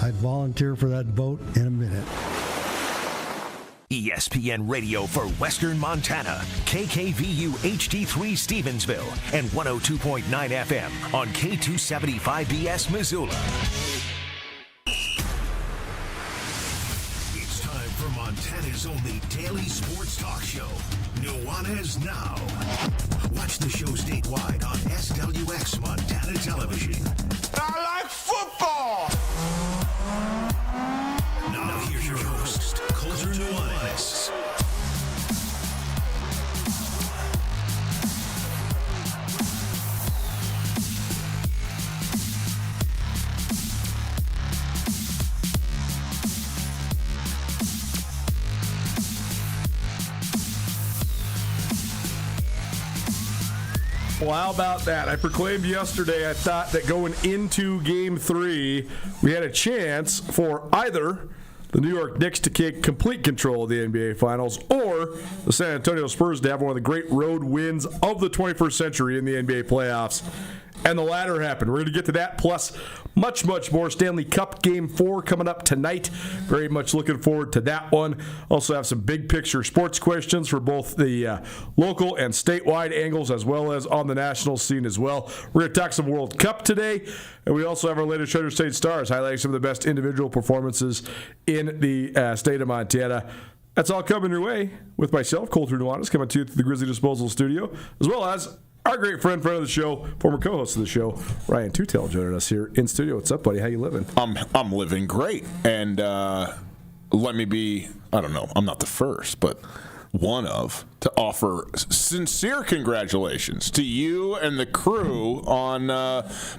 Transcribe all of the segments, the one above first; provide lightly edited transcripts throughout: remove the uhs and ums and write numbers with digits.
I'd volunteer for that vote in a minute. ESPN Radio for Western Montana, KKVU HD3 Stevensville, and 102.9 FM on K275BS Missoula. It's time for Montana's only daily sports talk show, Nuanez Now. Watch the show statewide on SWX Montana Television. I like football! Now here's your host, Coulter Nuanez. Well, how about that? I proclaimed yesterday I thought that going into Game 3, we had a chance for either the New York Knicks to take complete control of the NBA Finals or the San Antonio Spurs to have one of the great road wins of the 21st century in the NBA playoffs. And the latter happened. We're going to get to that, plus much, much more. Stanley Cup Game 4 coming up tonight. Very much looking forward to that one. Also have some big picture sports questions for both the local and statewide angles, as well as on the national scene as well. We're going to talk some World Cup today. And we also have our latest Treasure State Stars, highlighting some of the best individual performances in the state of Montana. That's all coming your way with myself, Coulter Nuanez, coming to you through the Grizzly Disposal Studio, as well as our great friend of the show, former co-host of the show, Ryan Tutel, joining us here in studio. What's up, buddy? How you living? I'm living great. And let me be, I don't know, I'm not the first, but one of, to offer sincere congratulations to you and the crew on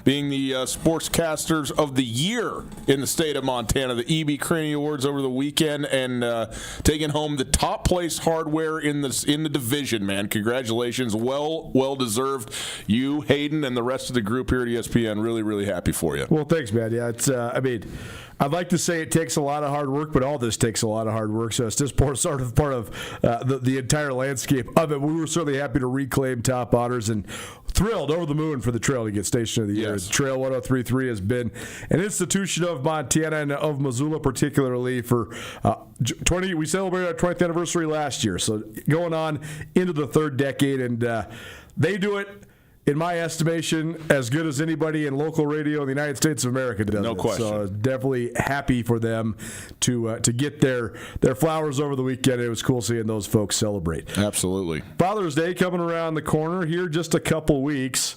being the Sportscasters of the Year in the state of Montana, the E.B. Craney Awards over the weekend, and taking home the top place hardware in the division, man. Congratulations. Well deserved. You, Hayden, and the rest of the group here at ESPN, really, really happy for you. Well, thanks, man. Yeah, it's, I'd like to say it takes a lot of hard work, but all this takes a lot of hard work, so it's just sort of part of the entire landscape of it. We were certainly happy to reclaim top honors and thrilled, over the moon for the Trail to get Station of the Year. Yes. Trail 103.3 has been an institution of Montana and of Missoula particularly for 20. We celebrated our 20th anniversary last year, so going on into the third decade, and they do it, in my estimation, as good as anybody in local radio in the United States of America does. No question. So definitely happy for them to get their flowers over the weekend. It was cool seeing those folks celebrate. Absolutely. Father's Day coming around the corner here, just a couple weeks.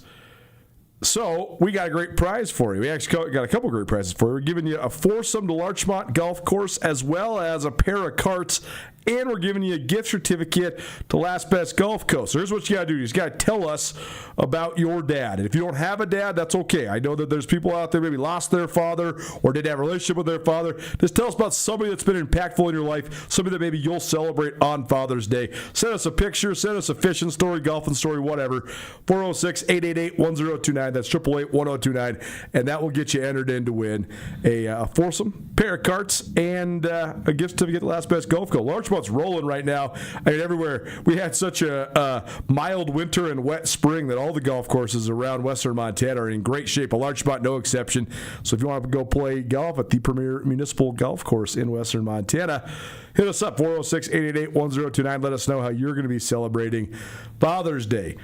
So we got a great prize for you. We actually got a couple great prizes for you. We're giving you a foursome to Larchmont Golf Course, as well as a pair of carts, and we're giving you a gift certificate to Last Best Golf Coast. So here's what you got to do. You just got to tell us about your dad. And if you don't have a dad, that's okay. I know that there's people out there maybe lost their father or didn't have a relationship with their father. Just tell us about somebody that's been impactful in your life, somebody that maybe you'll celebrate on Father's Day. Send us a picture, send us a fishing story, golfing story, whatever. 406-888-1029. That's 888-1029. And that will get you entered in to win a foursome, pair of carts, and a gift certificate to Last Best Golf Coast. Larchmont rolling right now. I mean, everywhere. We had such a mild winter and wet spring that all the golf courses around Western Montana are in great shape. A Larchmont, no exception. So if you want to go play golf at the premier municipal golf course in Western Montana, hit us up, 406-888-1029. Let us know how you're going to be celebrating Father's Day.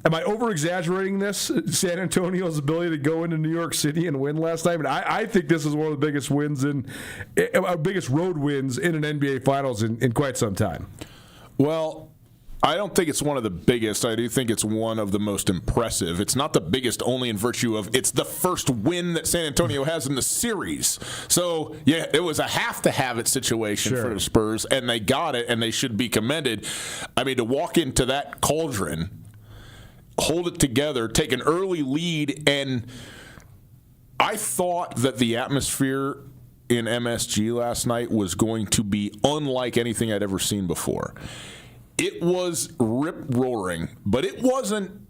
Am I over-exaggerating this, San Antonio's ability to go into New York City and win last night? I think this is one of the biggest wins biggest road wins in an NBA Finals in quite some time. Well, I don't think it's one of the biggest. I do think it's one of the most impressive. It's not the biggest only in virtue of it's the first win that San Antonio has in the series. So, yeah, it was a have-to-have-it situation for the Spurs, and they got it, and they should be commended. I mean, to walk into that cauldron, hold it together, take an early lead, and I thought that the atmosphere in MSG last night was going to be unlike anything I'd ever seen before. It was rip-roaring, but it wasn't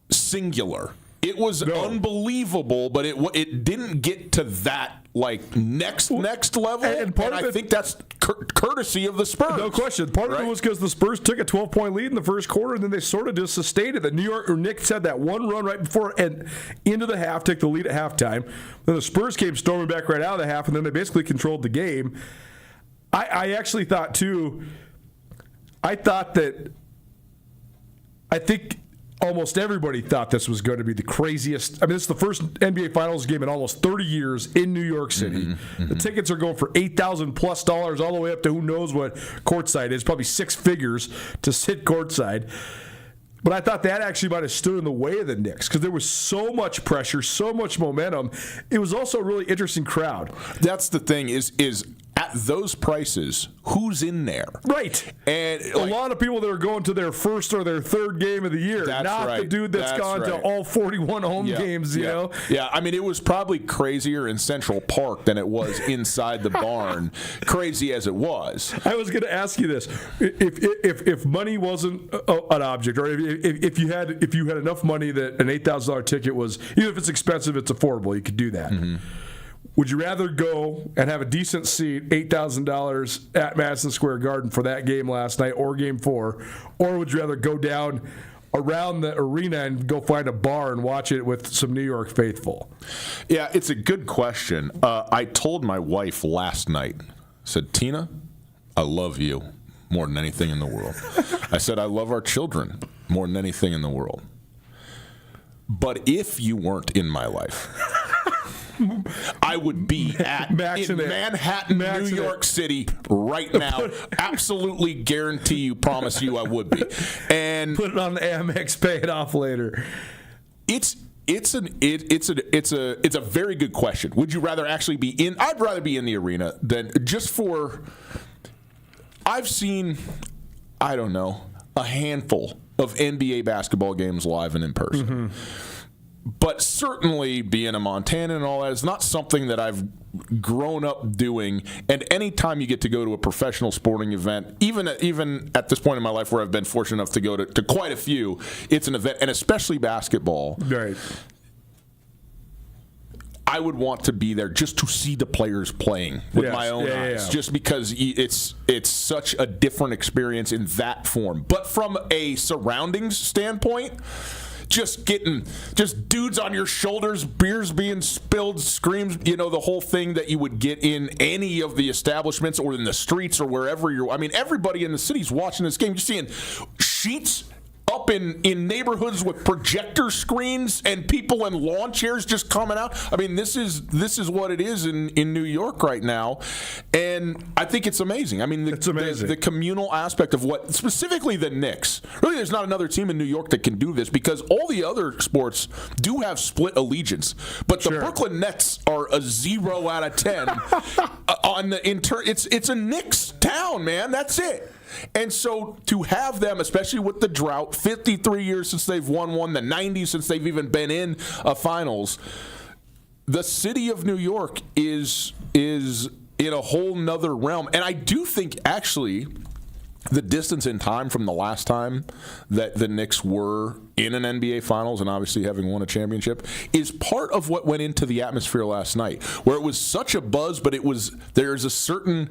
singular. It was unbelievable, but it didn't get to that next level. And I think that's courtesy of the Spurs. No question. Part of it was because the Spurs took a 12-point lead in the first quarter, and then they sort of just sustained it. The New York Knicks had that one run right before and into the half, took the lead at halftime. Then the Spurs came storming back right out of the half, and then they basically controlled the game. I actually thought too. I think almost everybody thought this was going to be the craziest. I mean, this is the first NBA Finals game in almost 30 years in New York City. The tickets are going for $8,000+ all the way up to who knows what courtside is, probably six figures to sit courtside. But I thought that actually might have stood in the way of the Knicks because there was so much pressure, so much momentum. It was also a really interesting crowd. That's the thing is at those prices, who's in there? Right. And a lot of people that are going to their first or their third game of the year, not the dude that's gone to all 41 home games, you know? Yeah, I mean, it was probably crazier in Central Park than it was inside the barn, crazy as it was. I was going to ask you this. If money wasn't an object, or if you had enough money that an $8,000 ticket was, even if it's expensive, it's affordable, you could do that. Would you rather go and have a decent seat, $8,000 at Madison Square Garden for that game last night or Game 4, or would you rather go down around the arena and go find a bar and watch it with some New York faithful? Yeah, it's a good question. I told my wife last night, I said, Tina, I love you more than anything in the world. I said, I love our children more than anything in the world. But if you weren't in my life, I would be in Manhattan, New York City right now. Absolutely guarantee you, promise you I would be. And put it on the Amex, pay it off later. It's a very good question. Would you rather actually be in? I'd rather be in the arena than just for. I've seen, I don't know, a handful of NBA basketball games live and in person. But certainly being a Montanan and all that is not something that I've grown up doing. And any time you get to go to a professional sporting event, even at this point in my life where I've been fortunate enough to go to quite a few, it's an event, and especially basketball. Right. I would want to be there just to see the players playing with my own eyes, just because it's such a different experience in that form. But from a surroundings standpoint, just dudes on your shoulders, beers being spilled, screams, the whole thing that you would get in any of the establishments or in the streets or wherever you're. I mean, everybody in the city's watching this game. You're seeing sheets up in neighborhoods with projector screens and people in lawn chairs just coming out. I mean, this is what it is in New York right now, and I think it's amazing. I mean, it's amazing. The communal aspect of what, specifically the Knicks. Really, there's not another team in New York that can do this because all the other sports do have split allegiance, but the Brooklyn Nets are a 0 out of 10 on the It's a Knicks town, man. That's it. And so to have them, especially with the drought, 53 years since they've won one, the 90s since they've even been in a finals, the city of New York is in a whole nother realm. And I do think, actually, the distance in time from the last time that the Knicks were in an NBA Finals and obviously having won a championship is part of what went into the atmosphere last night, where it was such a buzz, but there's a certain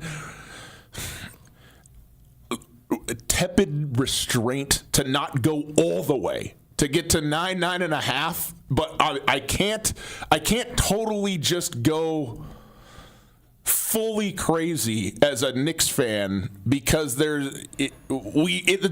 tepid restraint to not go all the way, to get to 9.5, but I can't totally just go fully crazy as a Knicks fan because the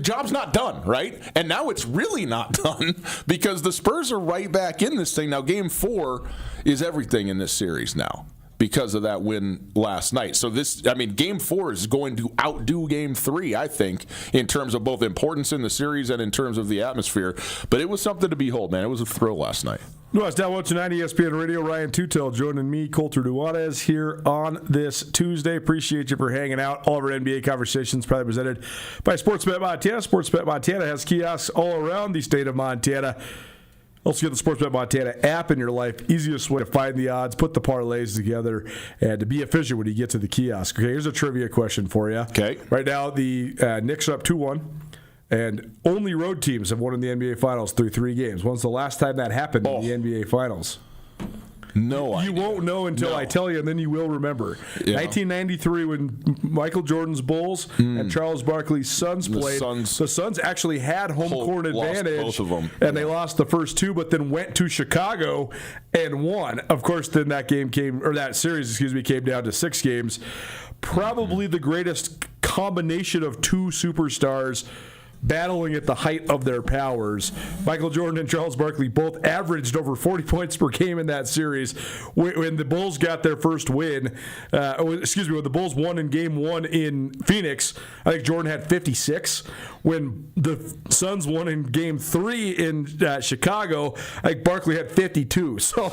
job's not done, right? And now it's really not done because the Spurs are right back in this thing now. Game 4 is everything in this series now, because of that win last night. So Game 4 is going to outdo Game 3, I think, in terms of both importance in the series and in terms of the atmosphere. But it was something to behold, man. It was a thrill last night. Nuanez Now June, ESPN Radio. Ryan Tutel joining me, Colter Nuanez, here on this Tuesday. Appreciate you for hanging out. All of our NBA conversations probably presented by Sportsbet Montana. Sportsbet Montana has kiosks all around the state of Montana. Also get the Sportsbet Montana app in your life. Easiest way to find the odds, put the parlays together, and to be efficient when you get to the kiosk. Okay, here's a trivia question for you. Okay. Right now, the Knicks are up 2-1. And only road teams have won in the NBA Finals through 3 games. When's the last time that happened in the NBA Finals? No, you won't know until I tell you, and then you will remember. Yeah. 1993, when Michael Jordan's Bulls and Charles Barkley's Suns played, the Suns actually had home court advantage, both of them, and they lost the first 2, but then went to Chicago and won. Of course, then that series came down to 6 games. Probably the greatest combination of 2 superstars battling at the height of their powers. Michael Jordan and Charles Barkley both averaged over 40 points per game in that series. When the Bulls got their first win, when the Bulls won in Game 1 in Phoenix, I think Jordan had 56. When the Suns won in Game 3 in Chicago, I think Barkley had 52. So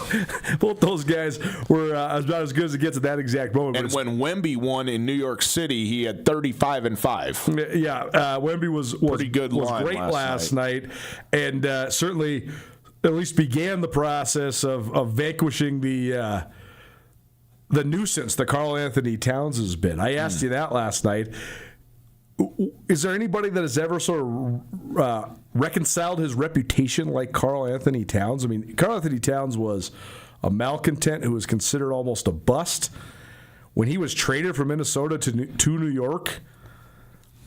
both those guys were about as good as it gets at that exact moment. And when Wemby won in New York City, he had 35 and 5. Yeah, Wemby was pretty good. Was great last night, and certainly at least began the process of vanquishing the nuisance that Karl Anthony Towns has been. I asked you that last night. Is there anybody that has ever sort of reconciled his reputation like Karl Anthony Towns? I mean, Karl Anthony Towns was a malcontent who was considered almost a bust. When he was traded from Minnesota to New York,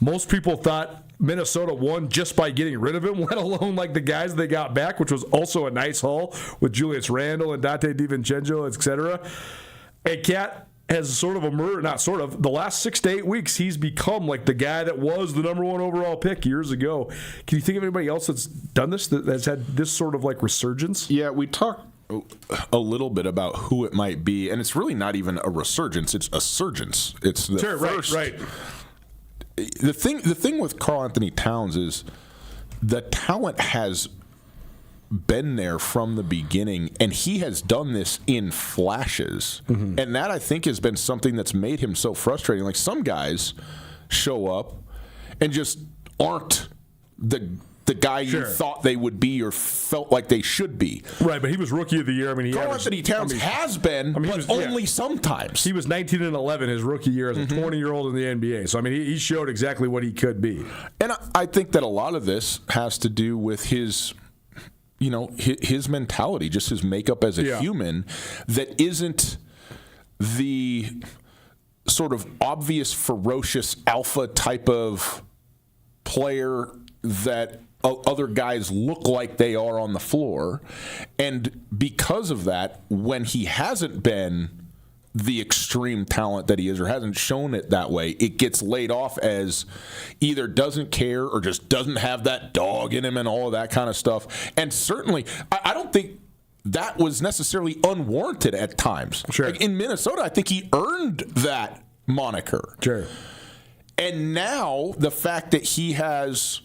most people thought Minnesota won just by getting rid of him, let alone like the guys they got back, which was also a nice haul with Julius Randle and Dante DiVincenzo, etc. And Cat has sort of emerged, not sort of, the last 6 to 8 weeks, he's become like the guy that was the number 1 overall pick years ago. Can you think of anybody else that's done this, that has had this sort of like resurgence? Yeah, we talked a little bit about who it might be, and it's really not even a resurgence, it's a surgence. It's the first. Right. The thing with Karl Anthony Towns is the talent has been there from the beginning, and he has done this in flashes. Mm-hmm. And that, I think, has been something that's made him so frustrating. Like, some guys show up and just aren't the guy you thought they would be or felt like they should be. Right, but he was Rookie of the Year. I mean, Karl Anthony Towns has been, but only sometimes. He was 19 and 11 his rookie year as a 20-year-old in the NBA. So, I mean, he showed exactly what he could be. And I think that a lot of this has to do with his mentality, just his makeup as a human, that isn't the sort of obvious, ferocious alpha type of player that other guys look like they are on the floor. And because of that, when he hasn't been the extreme talent that he is or hasn't shown it that way, it gets laid off as either doesn't care or just doesn't have that dog in him and all of that kind of stuff. And certainly, I don't think that was necessarily unwarranted at times. Sure. Like in Minnesota, I think he earned that moniker. Sure. And now the fact that he has,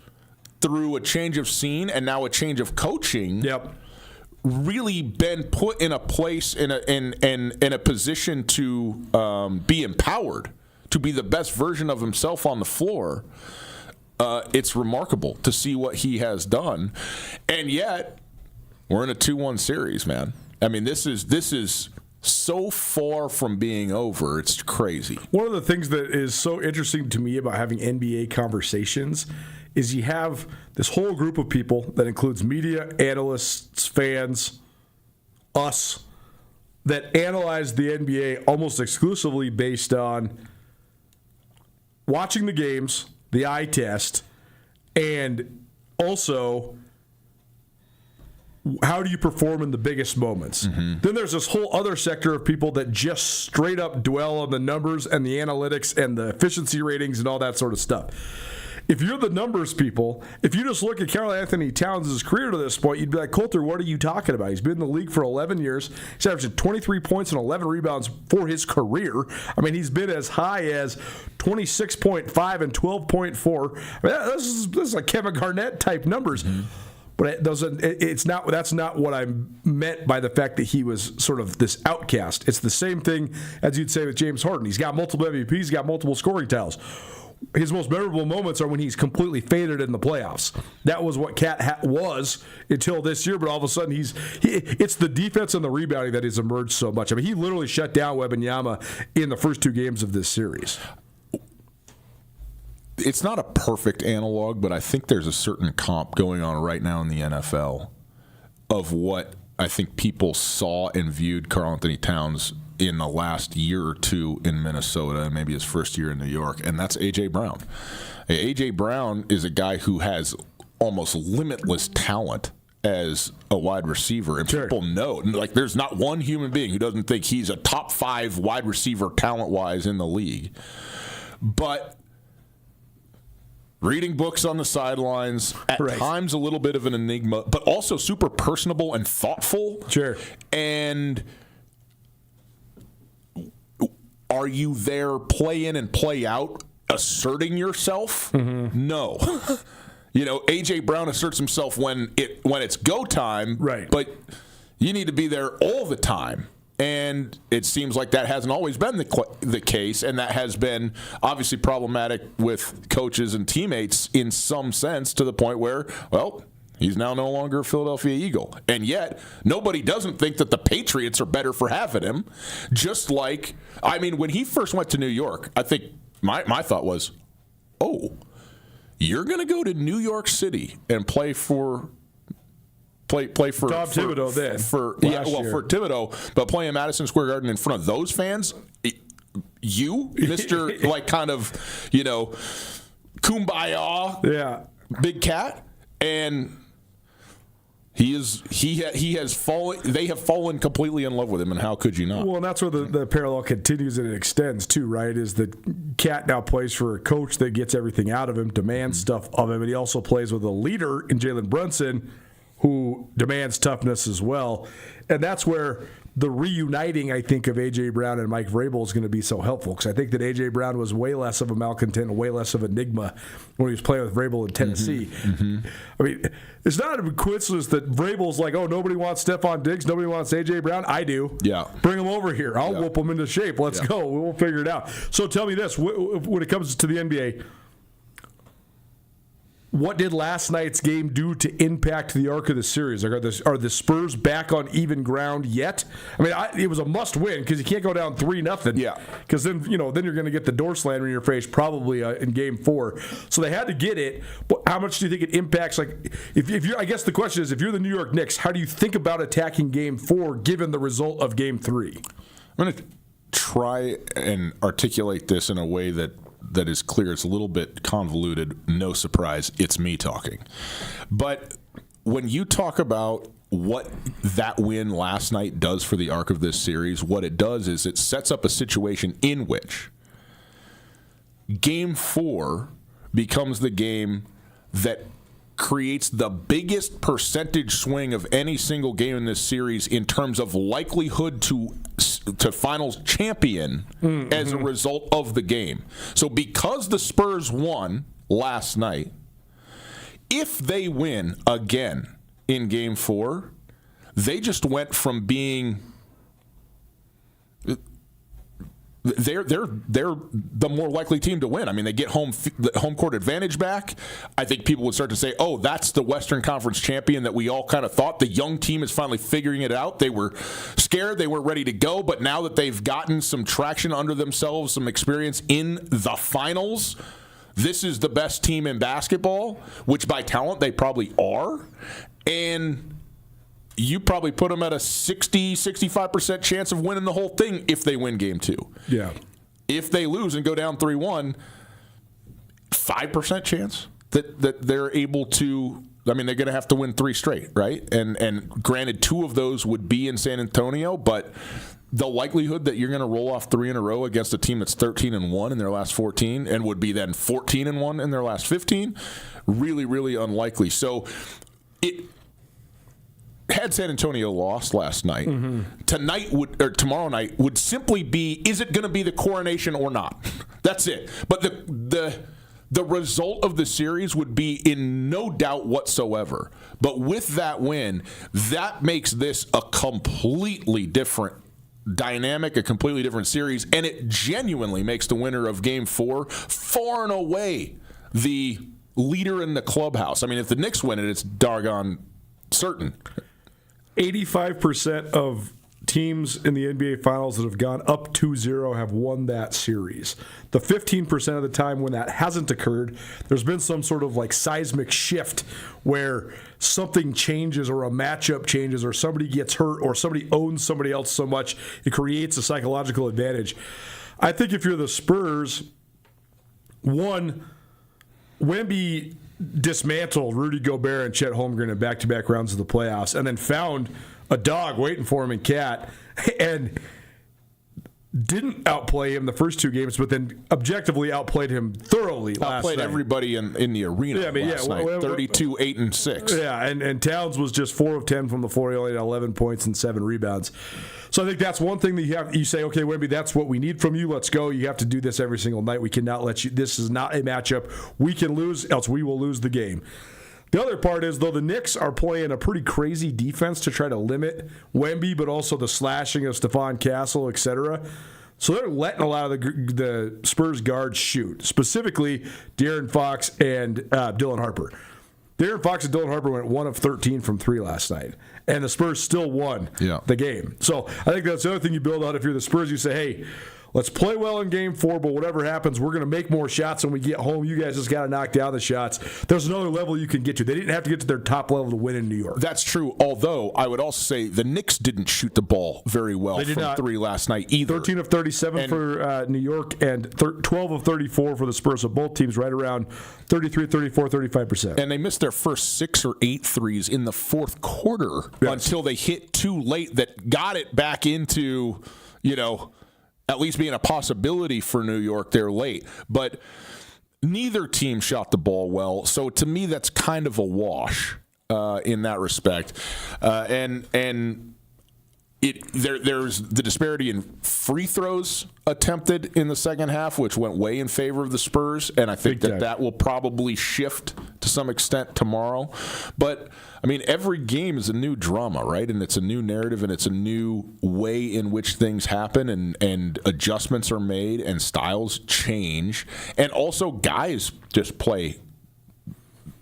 through a change of scene and now a change of coaching, really been put in a place, in a position to be empowered, to be the best version of himself on the floor. It's remarkable to see what he has done, and yet we're in a 2-1 series, man. I mean, this is so far from being over. It's crazy. One of the things that is so interesting to me about having NBA conversations is you have this whole group of people that includes media, analysts, fans, us, that analyze the NBA almost exclusively based on watching the games, the eye test, and also how do you perform in the biggest moments. Mm-hmm. Then there's this whole other sector of people that just straight up dwell on the numbers and the analytics and the efficiency ratings and all that sort of stuff. If you're the numbers people, if you just look at Karl Anthony Towns' career to this point, you'd be like, Coulter, what are you talking about? He's been in the league for 11 years. He's averaged 23 points and 11 rebounds for his career. I mean, he's been as high as 26.5 and 12.4. I mean, this is like Kevin Garnett type numbers. Mm-hmm. But that's not what I meant by the fact that he was sort of this outcast. It's the same thing as you'd say with James Harden. He's got multiple MVPs, he's got multiple scoring titles. His most memorable moments are when he's completely faded in the playoffs. That was what Cat was until this year, but all of a sudden it's the defense and the rebounding that has emerged so much. I mean, he literally shut down Wembanyama in the first 2 games of this series. it's not a perfect analog, but I think there's a certain comp going on right now in the NFL of what I think people saw and viewed Karl Anthony Towns in the last year or two in Minnesota and maybe his first year in New York, and that's A.J. Brown. A.J. Brown is a guy who has almost limitless talent as a wide receiver, and people know, like, there's not one human being who doesn't think he's a top 5 wide receiver talent-wise in the league. But reading books on the sidelines, at times a little bit of an enigma, but also super personable and thoughtful. Sure. And are you there play in and play out, asserting yourself? Mm-hmm. No. You know, A.J. Brown asserts himself when it's go time, right? But you need to be there all the time. And it seems like that hasn't always been the case, and that has been obviously problematic with coaches and teammates in some sense, to the point where, well, he's now no longer a Philadelphia Eagle. And yet, nobody doesn't think that the Patriots are better for having him. Just like, I mean, when he first went to New York, I think my thought was, oh, you're going to go to New York City and play for Tom Thibodeau then. For Thibodeau, but play in Madison Square Garden in front of those fans. You, Mr. like kind of, you know, kumbaya, big cat, and he has fallen. They have fallen completely in love with him, and how could you not? Well, and that's where the parallel continues and it extends too, right? Is that Cat now plays for a coach that gets everything out of him, demands stuff of him, and he also plays with a leader in Jalen Brunson, who demands toughness as well. And that's where the reuniting, I think, of A.J. Brown and Mike Vrabel is going to be so helpful, because I think that A.J. Brown was way less of a malcontent and way less of an enigma when he was playing with Vrabel in Tennessee. Mm-hmm. I mean, it's not a coincidence that Vrabel's like, oh, nobody wants Stephon Diggs, nobody wants A.J. Brown. I do. Yeah. Bring him over here. I'll whoop him into shape. Let's go. We'll figure it out. So tell me this, when it comes to the NBA, what did last night's game do to impact the arc of the series? Are the Spurs back on even ground yet? I mean, it was a must-win because you can't go down 3-0. Yeah. Because then you're going to get the door slammed in your face probably in Game 4. So they had to get it. But how much do you think it impacts? Like, if you're, I guess the question is, if you're the New York Knicks, how do you think about attacking Game 4 given the result of Game 3? I'm going to try and articulate this in a way that is clear. It's a little bit convoluted. No surprise, it's me talking. But when you talk about what that win last night does for the arc of this series, what it does is it sets up a situation in which Game 4 becomes the game that creates the biggest percentage swing of any single game in this series in terms of likelihood to finals champion as a result of the game. So because the Spurs won last night, if they win again in Game 4, they just went from being they're the more likely team to win. I mean, they get the home court advantage back. I think people would start to say, oh, that's the Western Conference champion that we all kind of thought. The young team is finally figuring it out. They were scared. They weren't ready to go. But now that they've gotten some traction under themselves, some experience in the finals, this is the best team in basketball, which by talent they probably are. And you probably put them at a 65% chance of winning the whole thing if they win Game 2. Yeah. If they lose and go down 3-1, 5% chance that they're able to. I mean, they're going to have to win 3 straight, right? And granted, 2 of those would be in San Antonio, but the likelihood that you're going to roll off 3 in a row against a team that's 13-1 in their last 14 and would be then 14-1 in their last 15, really, really unlikely. So had San Antonio lost last night, tomorrow night would simply be, is it going to be the coronation or not? That's it. But the result of the series would be in no doubt whatsoever. But with that win, that makes this a completely different dynamic, a completely different series, and it genuinely makes the winner of Game 4 far and away the leader in the clubhouse. I mean, if the Knicks win it, it's doggone certain. 85% of teams in the NBA Finals that have gone up 2-0 have won that series. The 15% of the time when that hasn't occurred, there's been some sort of like seismic shift where something changes or a matchup changes or somebody gets hurt or somebody owns somebody else so much it creates a psychological advantage. I think if you're the Spurs, one, Wemby dismantled Rudy Gobert and Chet Holmgren in back-to-back rounds of the playoffs and then found a dog waiting for him in Cat and didn't outplay him the first two games, but then objectively outplayed him thoroughly last Outplayed night. Everybody in the arena last night. 32, 8, and 6. Yeah, and Towns was just 4 of 10 from the floor. He only had 11 points and 7 rebounds. So I think that's one thing that you say, okay, Wemby, that's what we need from you. Let's go. You have to do this every single night. We cannot let you. This is not a matchup we can lose, else we will lose the game. The other part is, though, the Knicks are playing a pretty crazy defense to try to limit Wemby, but also the slashing of Stephon Castle, etc. So they're letting a lot of the Spurs guards shoot, specifically De'Aaron Fox and Dylan Harper. De'Aaron Fox and Dylan Harper went 1 of 13 from 3 last night, and the Spurs still won the game. So I think that's the other thing you build out if you're the Spurs. You say, hey, let's play well in Game 4, but whatever happens, we're going to make more shots when we get home. You guys just got to knock down the shots. There's another level you can get to. They didn't have to get to their top level to win in New York. That's true, although I would also say the Knicks didn't shoot the ball very well from 3 last night either. 13 of 37 for New York and 12 of 34 for the Spurs. So both teams right around 33, 34, 35%. And they missed their first 6 or 8 threes in the fourth quarter until they hit too late that got it back into, at least being a possibility for New York there late. But neither team shot the ball well, so to me that's kind of a wash in that respect. There's the disparity in free throws attempted in the second half, which went way in favor of the Spurs, and I think that will probably shift to some extent tomorrow. But, I mean, every game is a new drama, right? And it's a new narrative, and it's a new way in which things happen, and adjustments are made, and styles change. And also, guys just play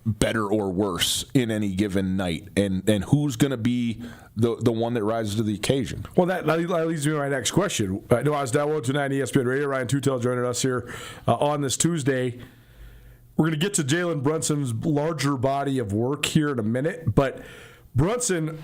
better or worse in any given night, and who's going to be the one that rises to the occasion. Well, that leads me to my next question. Nuanez Now June 9 ESPN Radio. Ryan Tutel joining us here on this Tuesday. We're going to get to Jalen Brunson's larger body of work here in a minute, but Brunson,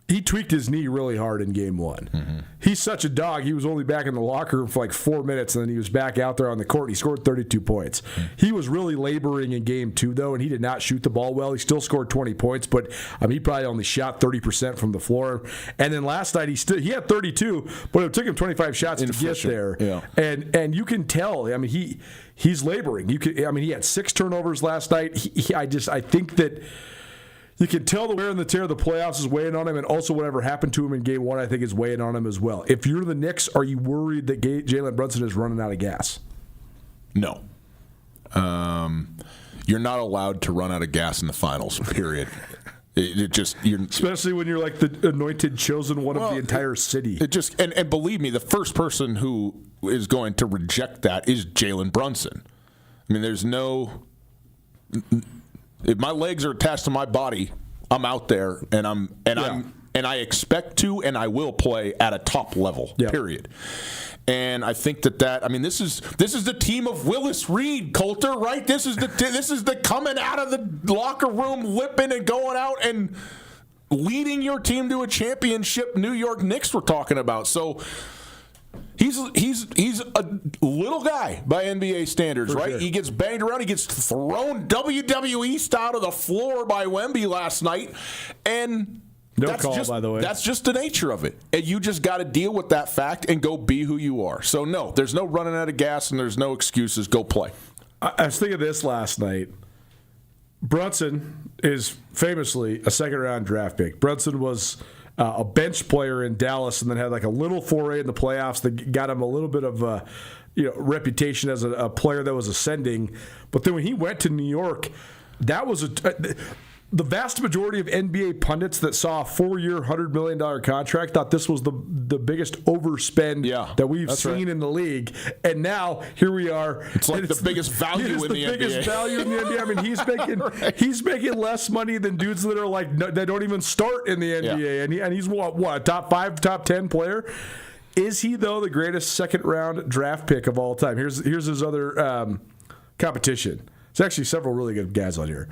he tweaked his knee really hard in Game 1. Mm-hmm. He's such a dog. He was only back in the locker room for like 4 minutes, and then he was back out there on the court. He scored 32 points. Mm-hmm. He was really laboring in Game 2, though, and he did not shoot the ball well. He still scored 20 points, but he probably only shot 30% from the floor. And then last night, he had 32, but it took him 25 shots to get there. Yeah. And you can tell. I mean, he's laboring. He had 6 turnovers last night. I think that you can tell the wear and the tear of the playoffs is weighing on him, and also whatever happened to him in Game 1, I think, is weighing on him as well. If you're the Knicks, are you worried that Jalen Brunson is running out of gas? No. You're not allowed to run out of gas in the finals, period. Especially when you're like the anointed chosen one of the entire city. And believe me, the first person who is going to reject that is Jalen Brunson. I mean, there's no... If my legs are attached to my body, I'm out there, and I expect to, and I will play at a top level. Yeah. Period. And I think that I mean, this is the team of Willis Reed, Coulter, right? This is the coming out of the locker room, lipping and going out and leading your team to a championship. New York Knicks we're talking about. So. He's a little guy by NBA standards, right? Sure. He gets banged around. He gets thrown WWE style to the floor by Wemby last night. And by the way. That's just the nature of it. And you just got to deal with that fact and go be who you are. So, no, there's no running out of gas and there's no excuses. Go play. I was thinking of this last night. Brunson is famously a second-round draft pick. Brunson was a bench player in Dallas, and then had like a little foray in the playoffs that got him a little bit of a reputation as a player that was ascending. But then when he went to New York, that was the vast majority of NBA pundits that saw a 4-year, $100 million contract thought this was the biggest overspend that we've seen in the league. And now here we are. It's like the biggest value in the NBA. Biggest value in the NBA. I mean, he's making less money than dudes that are like that don't even start in the NBA. Yeah. And he's what a top 5, top 10 player. Is he though the greatest second-round draft pick of all time? Here's his other competition. There's actually several really good guys on here.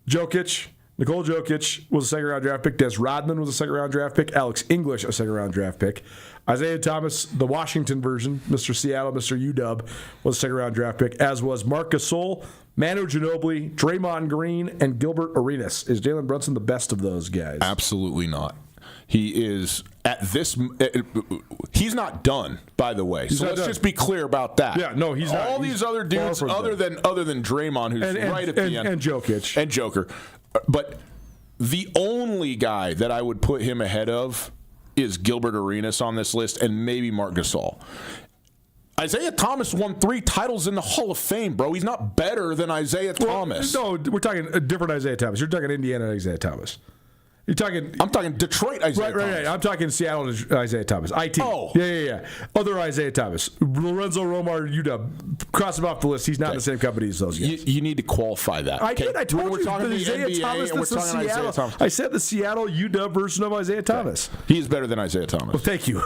Nikola Jokic was a second-round draft pick. Des Rodman was a second-round draft pick. Alex English, a second-round draft pick. Isaiah Thomas, the Washington version, Mr. Seattle, Mr. UW, was a second-round draft pick, as was Marc Gasol, Manu Ginobili, Draymond Green, and Gilbert Arenas. Is Jalen Brunson the best of those guys? Absolutely not. He is he's not done, by the way. So let's just be clear about that. Yeah, no, he's not. All these other dudes, other than Draymond, who's right at the end, and Jokic, and Joker, but the only guy that I would put him ahead of is Gilbert Arenas on this list, and maybe Marc Gasol. Isaiah Thomas won 3 titles in the Hall of Fame, bro. He's not better than Isaiah Thomas. No, we're talking a different Isaiah Thomas. You're talking Indiana Isaiah Thomas. I'm talking Detroit Isaiah Thomas. Right. I'm talking Seattle Isaiah Thomas. IT. Oh. Yeah. Other Isaiah Thomas. Lorenzo Romar, UW. Cross him off the list. He's not in the same company as those guys. You need to qualify that. I did. I told we're you. Talking Isaiah NBA, Thomas, and we're talking Isaiah Thomas. I said the Seattle UW version of Isaiah Thomas. He is better than Isaiah Thomas. Well, thank you.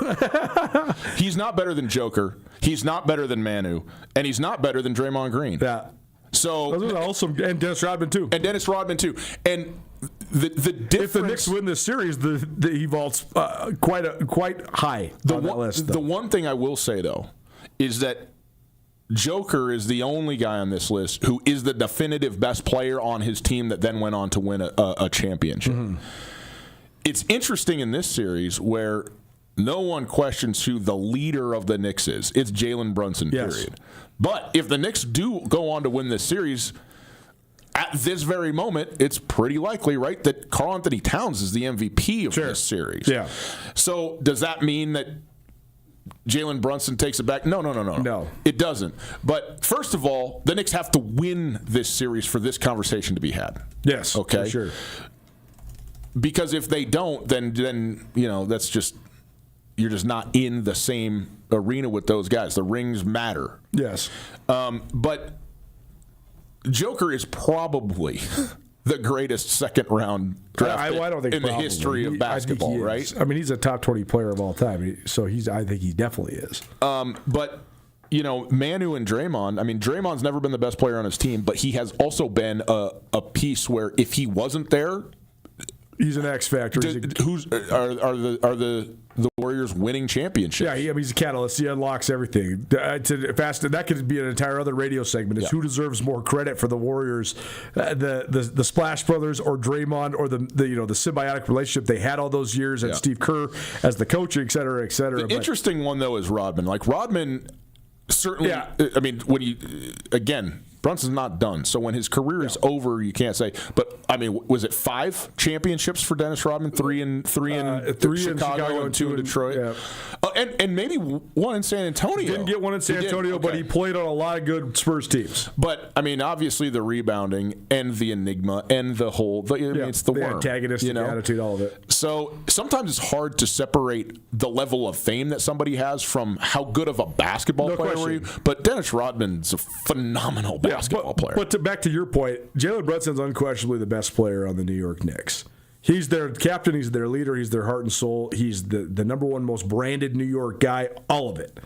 He's not better than Joker. He's not better than Manu. And he's not better than Draymond Green. Yeah. So, those are awesome. And Dennis Rodman, too. And the difference, if the Knicks win this series, he vaults quite high on that list. The one thing I will say, though, is that Joker is the only guy on this list who is the definitive best player on his team that then went on to win a championship. Mm-hmm. It's interesting in this series where no one questions who the leader of the Knicks is. It's Jalen Brunson, period. But if the Knicks do go on to win this series, at this very moment, it's pretty likely, right, that Karl Anthony Towns is the MVP of this series. Yeah. So does that mean that Jalen Brunson takes it back? No. It doesn't. But first of all, the Knicks have to win this series for this conversation to be had. Yes. Okay. For sure. Because if they don't, then that's just you're just not in the same arena with those guys. The rings matter. Yes. But Joker is probably the greatest second-round draft pick in the history of basketball, right? I mean, he's a top 20 player of all time, so I think he definitely is. But Manu and Draymond. I mean, Draymond's never been the best player on his team, but he has also been a piece where if he wasn't there, he's an X factor. Are the Warriors winning championships? Yeah, he's a catalyst. He unlocks everything. That could be an entire other radio segment. Is who deserves more credit for the Warriors, the Splash Brothers or Draymond or the symbiotic relationship they had all those years and Steve Kerr as the coach, et cetera, et cetera. The interesting one though is Rodman. Like Rodman, certainly. Yeah. I mean, Brunson's not done. So when his career is over, you can't say. But I mean, was it 5 championships for Dennis Rodman? 3 in Chicago and 2 in Detroit. Yeah. And maybe 1 in San Antonio. Didn't get 1 in San Antonio, but he played on a lot of good Spurs teams. But I mean, obviously the rebounding and the enigma and the whole. It's the worm, antagonistic attitude, all of it. So sometimes it's hard to separate the level of fame that somebody has from how good of a basketball player were you. But Dennis Rodman's a phenomenal basketball player. But back to your point, Jalen Brunson's unquestionably the best player on the New York Knicks. He's their captain. He's their leader. He's their heart and soul. He's the number one most branded New York guy. All of it.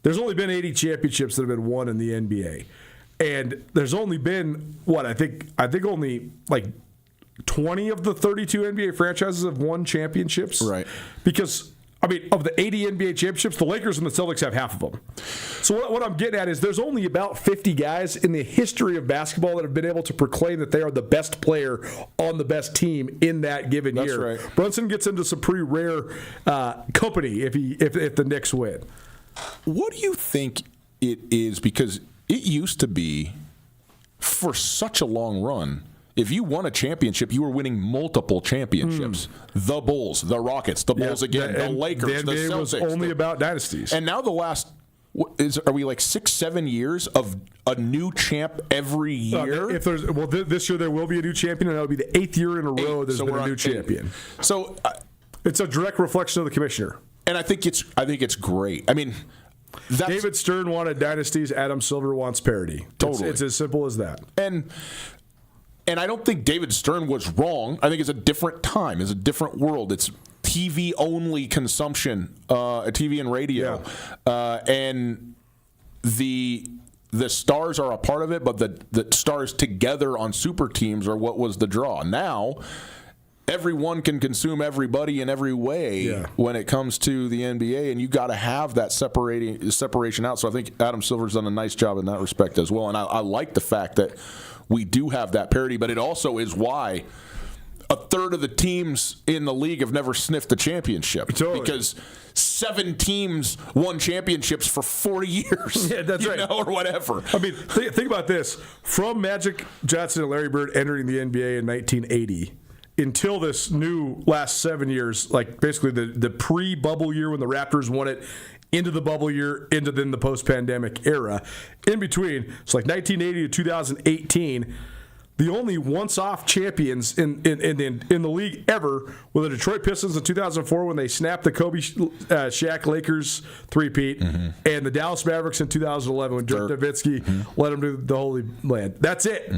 There's only been 80 championships that have been won in the NBA, and there's only been I think only like 20 of the 32 NBA franchises have won championships. Right. Because I mean, of the 80 NBA championships, the Lakers and the Celtics have half of them. So what I'm getting at is there's only about 50 guys in the history of basketball that have been able to proclaim that they are the best player on the best team in that given year. That's right. Brunson gets into some pretty rare company if the Knicks win. What do you think it is? Because it used to be, for such a long run, if you won a championship, you were winning multiple championships. The Bulls, the Rockets, the Bulls again, the Lakers, the Celtics. Was only about dynasties. And now the last Are we like 6-7 years of a new champ every year? This year there will be a new champion, and that'll be the 8th year in a row there's been a new champion. So it's a direct reflection of the commissioner, and I think it's great. I mean, David Stern wanted dynasties. Adam Silver wants parity. Totally, it's as simple as that. And I don't think David Stern was wrong. I think it's a different time. It's a different world. It's TV only consumption, TV and radio, and the stars are a part of it, but the stars together on super teams are what was the draw. Now, everyone can consume everybody in every way when it comes to the NBA, and you got to have that separation out. So I think Adam Silver's done a nice job in that respect as well, and I like the fact that we do have that parity, but it also is why a third of the teams in the league have never sniffed a championship. Totally. Because 7 teams won championships for 40 years. Yeah, that's right. Or whatever. I mean, think about this. From Magic Johnson and Larry Bird entering the NBA in 1980 until this new last 7 years, like basically the pre-bubble year when the Raptors won it, into the bubble year, into then the post-pandemic era. In between, it's like 1980 to 2018, the only once-off champions in the league ever were the Detroit Pistons in 2004 when they snapped the Kobe Shaq Lakers three-peat, and the Dallas Mavericks in 2011 when Dirk Nowitzki led them to the Holy Land. That's it.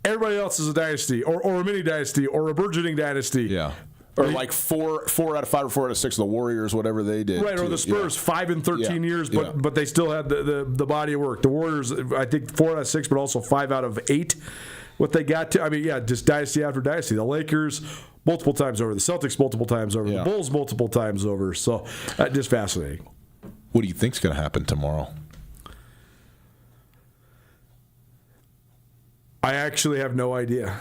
Everybody else is a dynasty, or a mini dynasty, or a burgeoning dynasty. Yeah. Or like 4 out of 5 or 4 out of 6 of the Warriors, whatever they did. Right, or the Spurs, 5 and 13 years, but they still had the body of work. The Warriors, I think 4 out of 6, but also 5 out of 8. What they got to, just dynasty after dynasty. The Lakers, multiple times over. The Celtics, multiple times over. The Bulls, multiple times over. So, just fascinating. What do you think's going to happen tomorrow? I actually have no idea.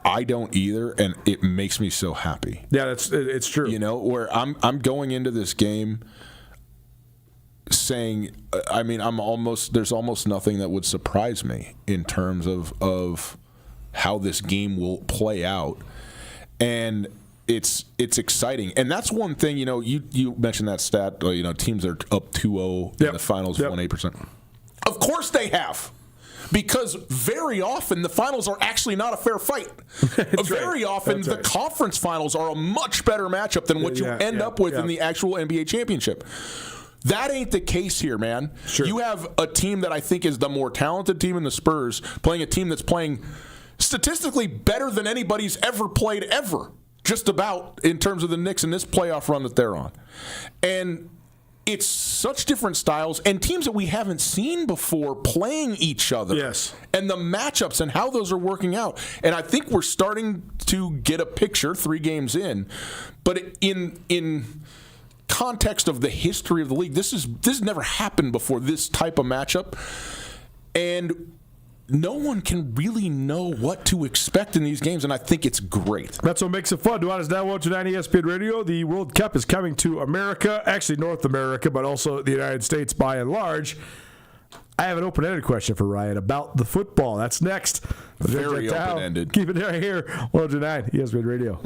I don't either, and it makes me so happy. Yeah, it's true. Where I'm going into this game saying, there's almost nothing that would surprise me in terms of how this game will play out, and it's exciting. And that's one thing. You mentioned that stat. Teams are up 2-0 in the finals, won 8%. Of course they have. Because very often the finals are actually not a fair fight. Very often the conference finals are a much better matchup than what you end up with in the actual NBA championship. That ain't the case here, man. Sure. You have a team that I think is the more talented team in the Spurs playing a team that's playing statistically better than anybody's ever played ever, just about, in terms of the Knicks in this playoff run that they're on. And it's such different styles and teams that we haven't seen before playing each other. Yes. And the matchups and how those are working out. And I think we're starting to get a picture 3 games in. But in context of the history of the league, this has never happened before, this type of matchup. And no one can really know what to expect in these games, and I think it's great. That's what makes it fun. Nuanez Now June on ESPN Radio. The World Cup is coming to America, actually North America, but also the United States by and large. I have an open-ended question for Ryan about the football. That's next. Very open-ended. Keep it right here. 109 ESPN Radio.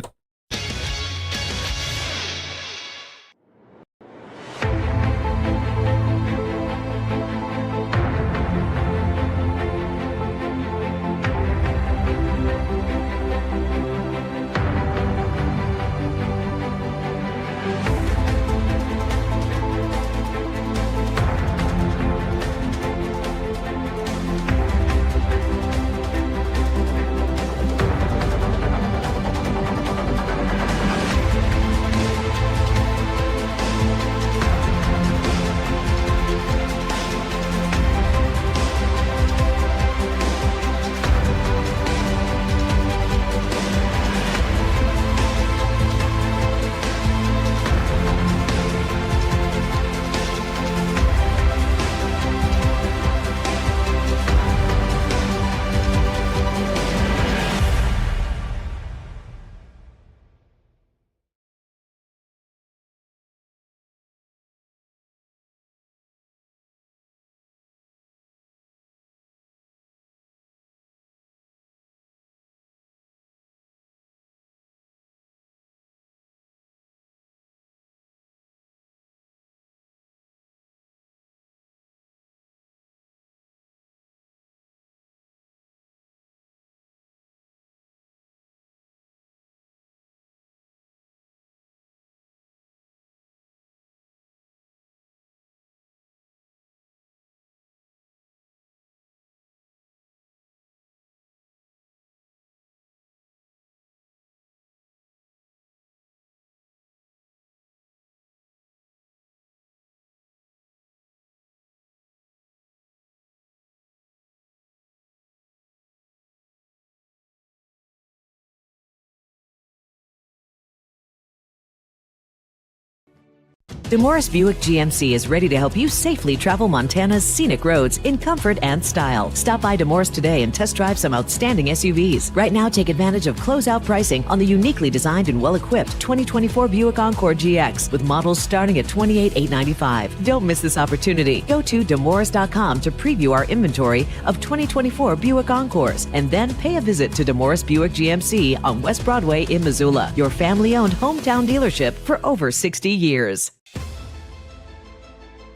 DeMorris Buick GMC is ready to help you safely travel Montana's scenic roads in comfort and style. Stop by DeMorris today and test drive some outstanding SUVs. Right now, take advantage of closeout pricing on the uniquely designed and well-equipped 2024 Buick Encore GX with models starting at $28,895. Don't miss this opportunity. Go to demorris.com to preview our inventory of 2024 Buick Encores and then pay a visit to DeMorris Buick GMC on West Broadway in Missoula, your family-owned hometown dealership for over 60 years.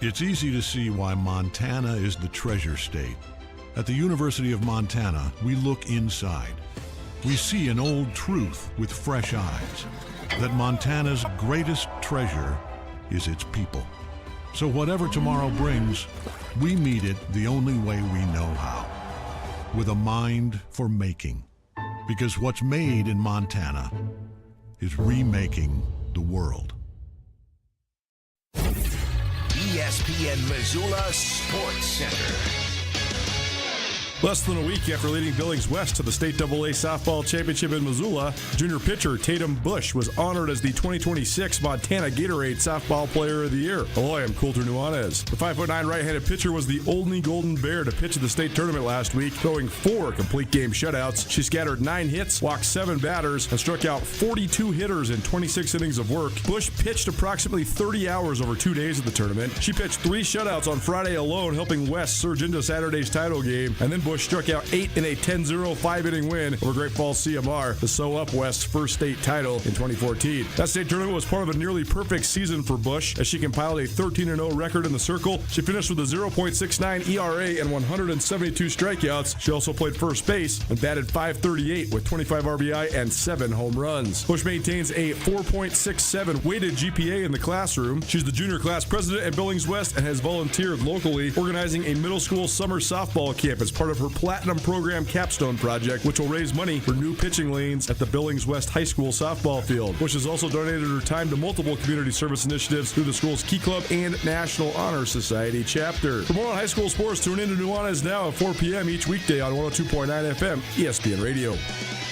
It's easy to see why Montana is the treasure state. At the University of Montana, we look inside. We see an old truth with fresh eyes, that Montana's greatest treasure is its people. So whatever tomorrow brings, we meet it the only way we know how, with a mind for making. Because what's made in Montana is remaking the world. ESPN Missoula Sports Center. Less than a week after leading Billings West to the State AA Softball Championship in Missoula, junior pitcher Tatum Bush was honored as the 2026 Montana Gatorade Softball Player of the Year. Hello, I'm Coulter Nuanez. The 5'9" right-handed pitcher was the only Golden Bear to pitch at the state tournament last week, throwing 4 complete game shutouts. She scattered 9 hits, walked 7 batters, and struck out 42 hitters in 26 innings of work. Bush pitched approximately 30 hours over 2 days of the tournament. She pitched 3 shutouts on Friday alone, helping West surge into Saturday's title game, and then Bush struck out 8 in a 10-0 5-inning win over Great Falls CMR to sew up West's first state title in 2014. That state tournament was part of a nearly perfect season for Bush as she compiled a 13-0 record in the circle. She finished with a 0.69 ERA and 172 strikeouts. She also played first base and batted .538 with 25 RBI and 7 home runs. Bush maintains a 4.67 weighted GPA in the classroom. She's the junior class president at Billings West and has volunteered locally, organizing a middle school summer softball camp as part of her Platinum Program Capstone Project, which will raise money for new pitching lanes at the Billings West High School softball field. Bush has also donated her time to multiple community service initiatives through the school's Key Club and National Honor Society chapter. For more on high school sports, tune in to Nuanez Now at 4 p.m. each weekday on 102.9 FM, ESPN Radio.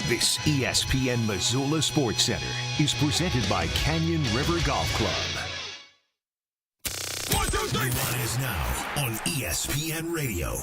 This ESPN Missoula Sports Center is presented by Canyon River Golf Club. 1, 2, 3. Nuanez Now on ESPN Radio.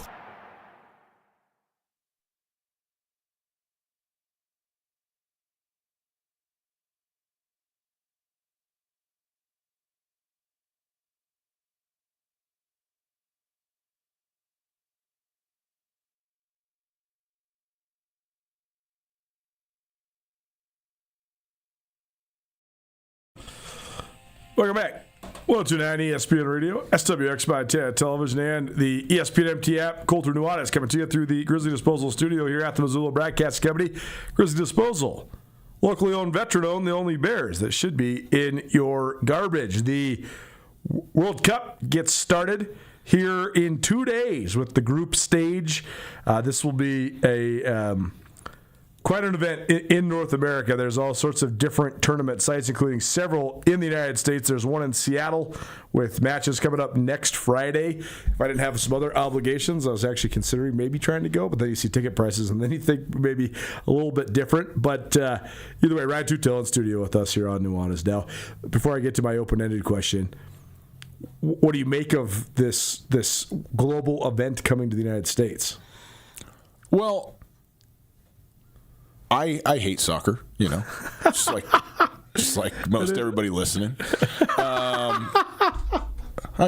Welcome back. 102.9 ESPN Radio, SWX Montana Television, and the ESPN MT app. Coulter Nuanez coming to you through the Grizzly Disposal Studio here at the Missoula Broadcast Company. Grizzly Disposal, locally owned, veteran-owned, the only Bears that should be in your garbage. The World Cup gets started here in 2 days with the group stage. This will be a quite an event in North America. There's all sorts of different tournament sites, including several in the United States. There's one in Seattle with matches coming up next Friday. If I didn't have some other obligations, I was actually considering maybe trying to go, but then you see ticket prices and then you think maybe a little bit different. But either way, Ryan Tutel in studio with us here on Nuanez Now. Before I get to my open-ended question, what do you make of this global event coming to the United States? Well, I hate soccer, you know, just like most everybody listening. I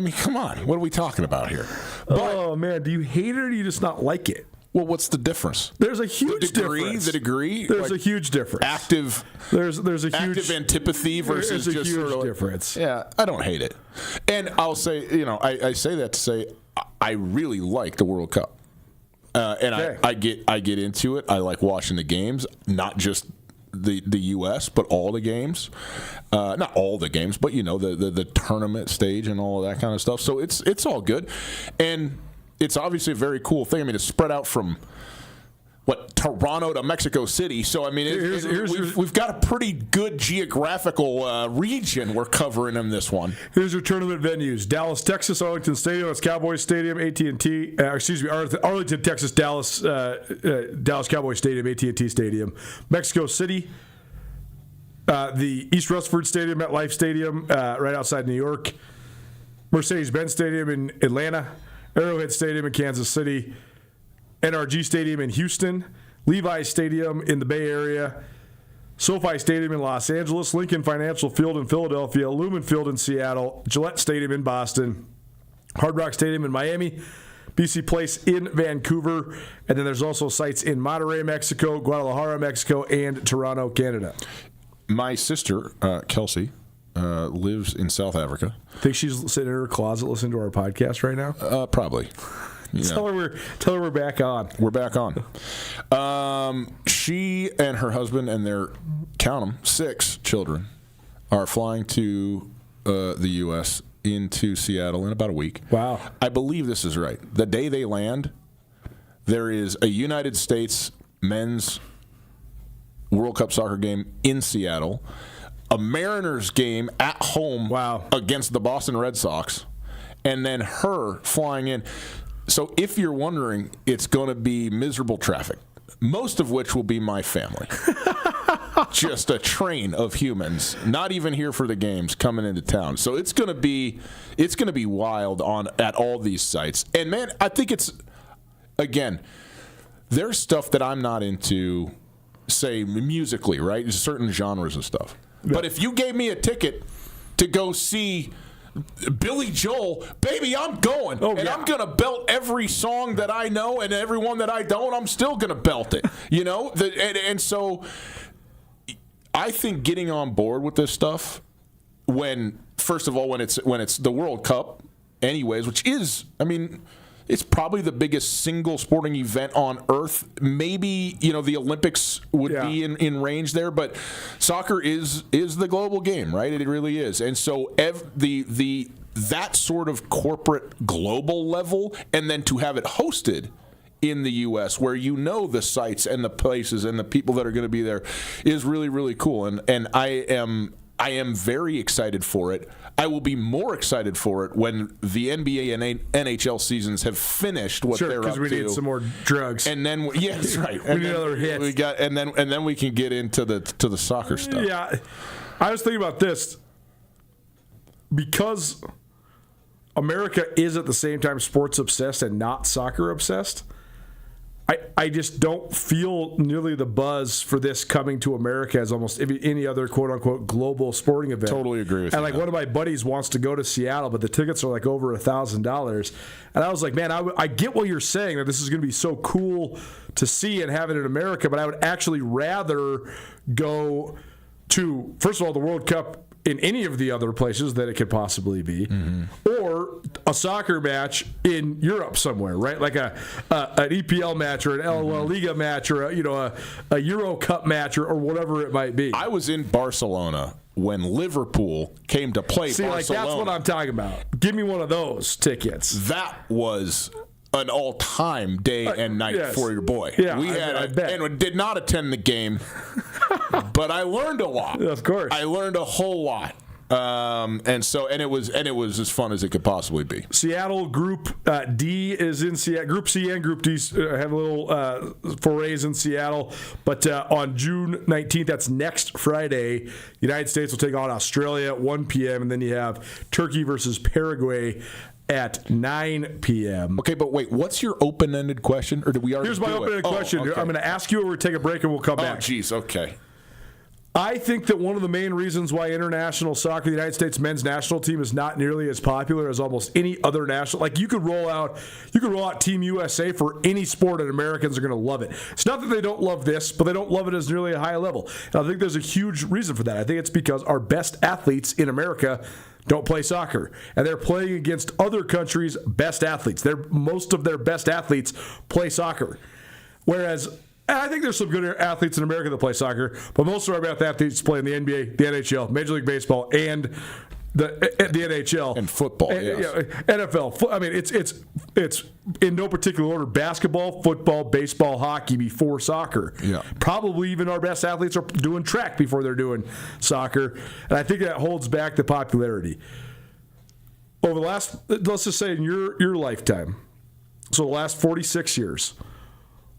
mean, come on, what are we talking about here? Oh man, do you hate it or do you just not like it? Well, what's the difference? There's a huge difference. The degree. There's a huge difference. Active. There's a huge active antipathy versus there's a just huge sort of difference. Yeah, I don't hate it, and I'll say, you know, I say that to say I really like the World Cup. And okay. I get into it. I like watching the games, not just the U.S., but all the games. Not all the games, but, you know, the tournament stage and all of that kind of stuff. So it's all good. And it's obviously a very cool thing. I mean, it's spread out from, Toronto to Mexico City. So, I mean, we've got a pretty good geographical region we're cowering in this one. Here's your tournament venues. Dallas, Texas, Arlington Stadium. That's Cowboys Stadium, AT&T. Arlington, Texas, Dallas Cowboys Stadium, AT&T Stadium. Mexico City, the East Rutherford Stadium, MetLife Stadium, right outside New York, Mercedes-Benz Stadium in Atlanta, Arrowhead Stadium in Kansas City, NRG Stadium in Houston, Levi's Stadium in the Bay Area, SoFi Stadium in Los Angeles, Lincoln Financial Field in Philadelphia, Lumen Field in Seattle, Gillette Stadium in Boston, Hard Rock Stadium in Miami, BC Place in Vancouver, and then there's also sites in Monterrey, Mexico, Guadalajara, Mexico, and Toronto, Canada. My sister, Kelsey, lives in South Africa. I think she's sitting in her closet listening to our podcast right now. Probably. Yeah. Tell her we're back on. We're back on. She and her husband and their, count them, 6 children are flying to the U.S. into Seattle in about a week. Wow. I believe this is right. The day they land, there is a United States men's World Cup soccer game in Seattle, a Mariners game at home against the Boston Red Sox, and then her flying in. So if you're wondering, it's going to be miserable traffic, most of which will be my family. Just a train of humans, not even here for the games, coming into town. So it's going to be wild at all these sites. And man, I think it's, again, there's stuff that I'm not into, say musically, right? Certain genres of stuff. Yeah. But if you gave me a ticket to go see Billy Joel, baby, I'm going. I'm going to belt every song that I know, and every one that I don't, I'm still going to belt it. You know? And so I think getting on board with this stuff first of all, when it's the World Cup anyways, which is, I mean, it's probably the biggest single sporting event on earth. Maybe, the Olympics would be in range there, but soccer is the global game, right? It really is. And so that sort of corporate global level, and then to have it hosted in the U.S. where the sites and the places and the people that are going to be there is really, really cool. And I am very excited for it. I will be more excited for it when the NBA and NHL seasons have finished what they're up to. Because we need some more drugs. And then, that's right. We need another hit. And then we can get into the soccer stuff. Yeah, I was thinking about this because America is at the same time sports obsessed and not soccer obsessed. I just don't feel nearly the buzz for this coming to America as almost any other quote-unquote global sporting event. Totally agree with you. And one of my buddies wants to go to Seattle, but the tickets are over $1,000. And I was like, man, I get what you're saying, that this is going to be so cool to see and have it in America, but I would actually rather go to, first of all, the World Cup in any of the other places that it could possibly be, or a soccer match in Europe somewhere, right? Like an EPL match or an La Liga match or a Euro Cup match or whatever it might be. I was in Barcelona when Liverpool came to play Barcelona. That's what I'm talking about. Give me one of those tickets. That was an all-time day and night for your boy. Yeah, I bet. And did not attend the game, but I learned a lot. Of course, I learned a whole lot. And it was as fun as it could possibly be. Seattle Group D is in Seattle. Group C and Group D have little forays in Seattle. But on June 19th, that's next Friday, United States will take on Australia at 1 p.m. And then you have Turkey versus Paraguay at 9 p.m. Okay, but wait, what's your open-ended question? Or did we already Here's my open-ended question. Okay. I'm going to ask you, or we'll take a break and we'll come back. Oh, geez, okay. I think that one of the main reasons why international soccer, the United States men's national team, is not nearly as popular as almost any other national. You could roll out Team USA for any sport, and Americans are going to love it. It's not that they don't love this, but they don't love it as nearly a high level. And I think there's a huge reason for that. I think it's because our best athletes in America don't play soccer, and they're playing against other countries' best athletes. Most of their best athletes play soccer, whereas. And I think there's some good athletes in America that play soccer, but most of our best athletes play in the NBA, the NHL, Major League Baseball, and the NHL and football, NFL. I mean, it's in no particular order: basketball, football, baseball, hockey before soccer. Yeah, probably even our best athletes are doing track before they're doing soccer, and I think that holds back the popularity over the last. Let's just say in your lifetime, so the last 46 years.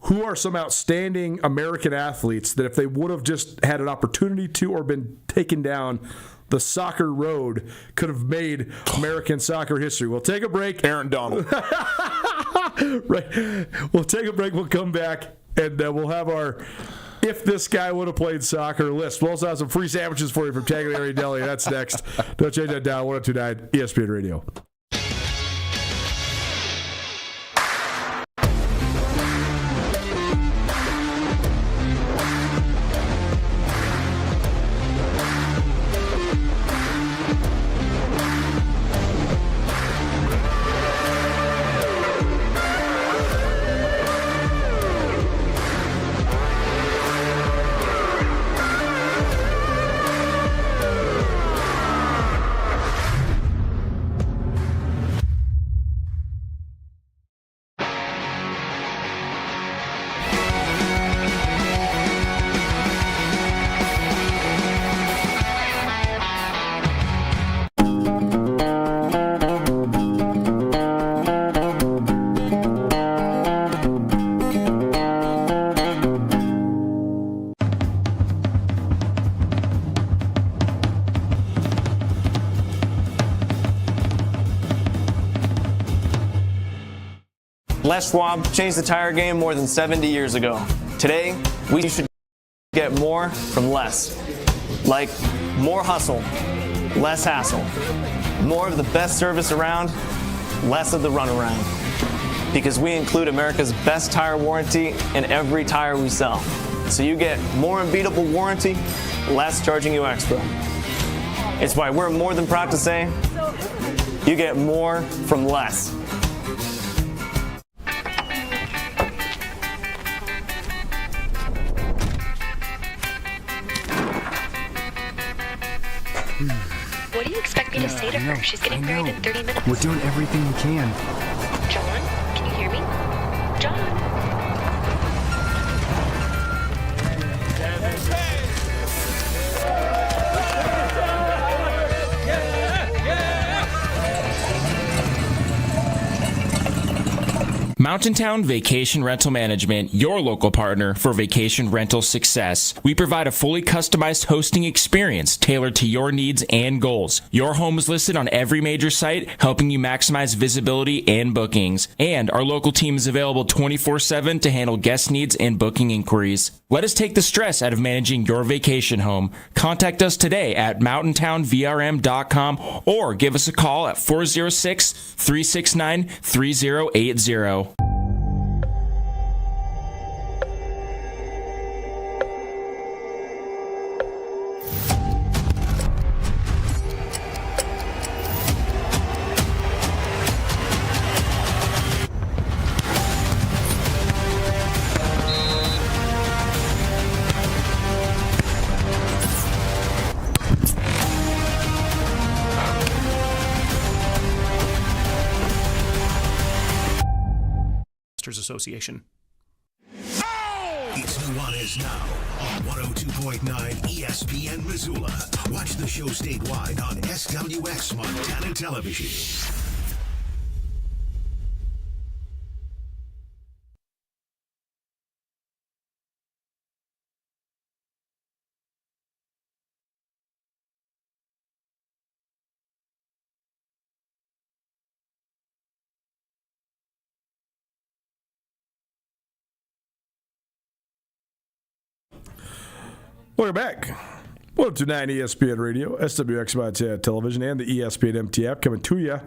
who are some outstanding American athletes that if they would have just had an opportunity to or been taken down the soccer road could have made American soccer history? We'll take a break. Aaron Donald. Right. We'll take a break. We'll come back, and we'll have our if this guy would have played soccer list. We'll also have some free sandwiches for you from Tagliari Deli. That's next. Don't change that dial. 102.9 ESPN Radio. Les Schwab changed the tire game more than 70 years ago. Today, we should get more from less. Like more hustle, less hassle. More of the best service around, less of the runaround. Because we include America's best tire warranty in every tire we sell. So you get more unbeatable warranty, less charging you extra. It's why we're more than proud to say, you get more from less. What do you expect me to say to her? She's getting married in 30 minutes. We're doing everything we can. John, can you hear me? John. Mountain Town Vacation Rental Management, your local partner for vacation rental success. We provide a fully customized hosting experience tailored to your needs and goals. Your home is listed on every major site, helping you maximize visibility and bookings. And our local team is available 24/7 to handle guest needs and booking inquiries. Let us take the stress out of managing your vacation home. Contact us today at mountaintownvrm.com or give us a call at 406-369-3080. Association. It's Nuanez Now on 102.9 ESPN Missoula. Watch the show statewide on SWX Montana Television. Welcome back. 102.9 ESPN Radio, SWX Montana Television, and the ESPN MT app coming to you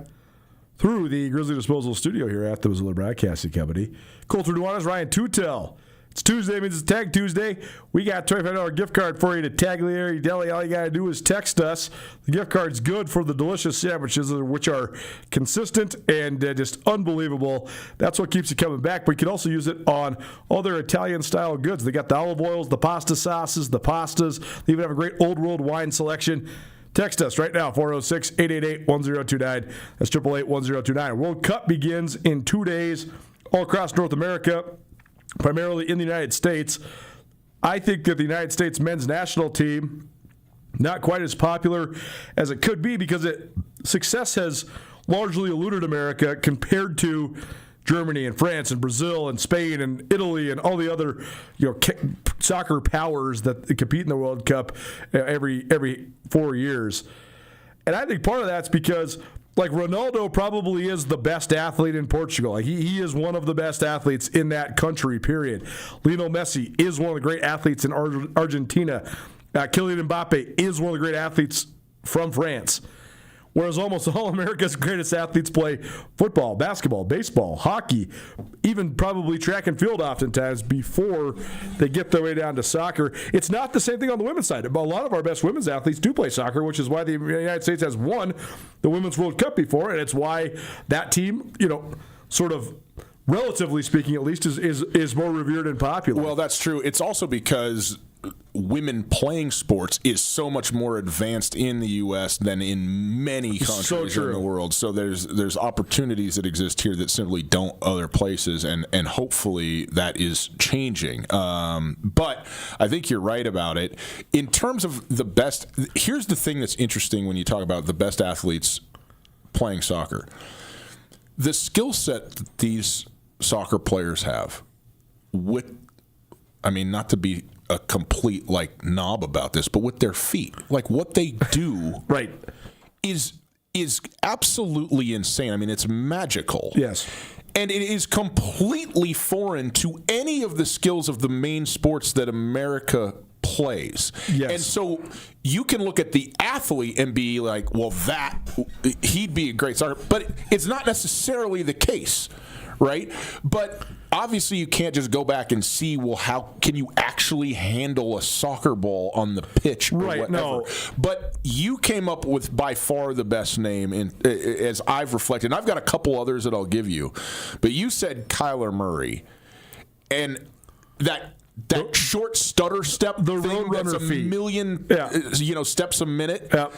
through the Grizzly Disposal Studio here at the Missoula Broadcasting Company. Colter Nuanez, Ryan Tutel. It's Tuesday, means it's Tag Tuesday. We got a $25 gift card for you to Tagliari Deli. All you got to do is text us. The gift card's good for the delicious sandwiches, which are consistent and just unbelievable. That's what keeps you coming back. But you can also use it on all their Italian-style goods. They got the olive oils, the pasta sauces, the pastas. They even have a great old world wine selection. Text us right now, 406-888-1029. That's 888-1029. World Cup begins in 2 days all across North America, primarily in the United States. I think that the United States men's national team, not quite as popular as it could be because success has largely eluded America compared to Germany and France and Brazil and Spain and Italy and all the other soccer powers that compete in the World Cup every 4 years. And I think part of that's because, like, Ronaldo probably is the best athlete in Portugal. Like, he is one of the best athletes in that country, period. Lionel Messi is one of the great athletes in Argentina. Kylian Mbappe is one of the great athletes from France. Whereas almost all America's greatest athletes play football, basketball, baseball, hockey, even probably track and field oftentimes before they get their way down to soccer. It's not the same thing on the women's side. A lot of our best women's athletes do play soccer, which is why the United States has won the Women's World Cup before, and it's why that team, sort of relatively speaking at least, is more revered and popular. Well, that's true. It's also because women playing sports is so much more advanced in the U.S. than in many countries in the world. So there's opportunities that exist here that simply don't other places, and hopefully that is changing. But I think you're right about it. In terms of the best, here's the thing that's interesting when you talk about the best athletes playing soccer. The skill set that these soccer players have, not to be a complete knob about this, but with their feet, what they do right is absolutely insane. I mean, it's magical. Yes. And it is completely foreign to any of the skills of the main sports that America plays. Yes. And so you can look at the athlete and be like, well, he'd be a great soccer, but it's not necessarily the case, right? But obviously you can't just go back and see, well, how can you actually handle a soccer ball on the pitch or whatever. No. But you came up with by far the best name as I've reflected. And I've got a couple others that I'll give you. But you said Kyler Murray. And that short stutter step, the thing that's a million steps a minute. Yeah.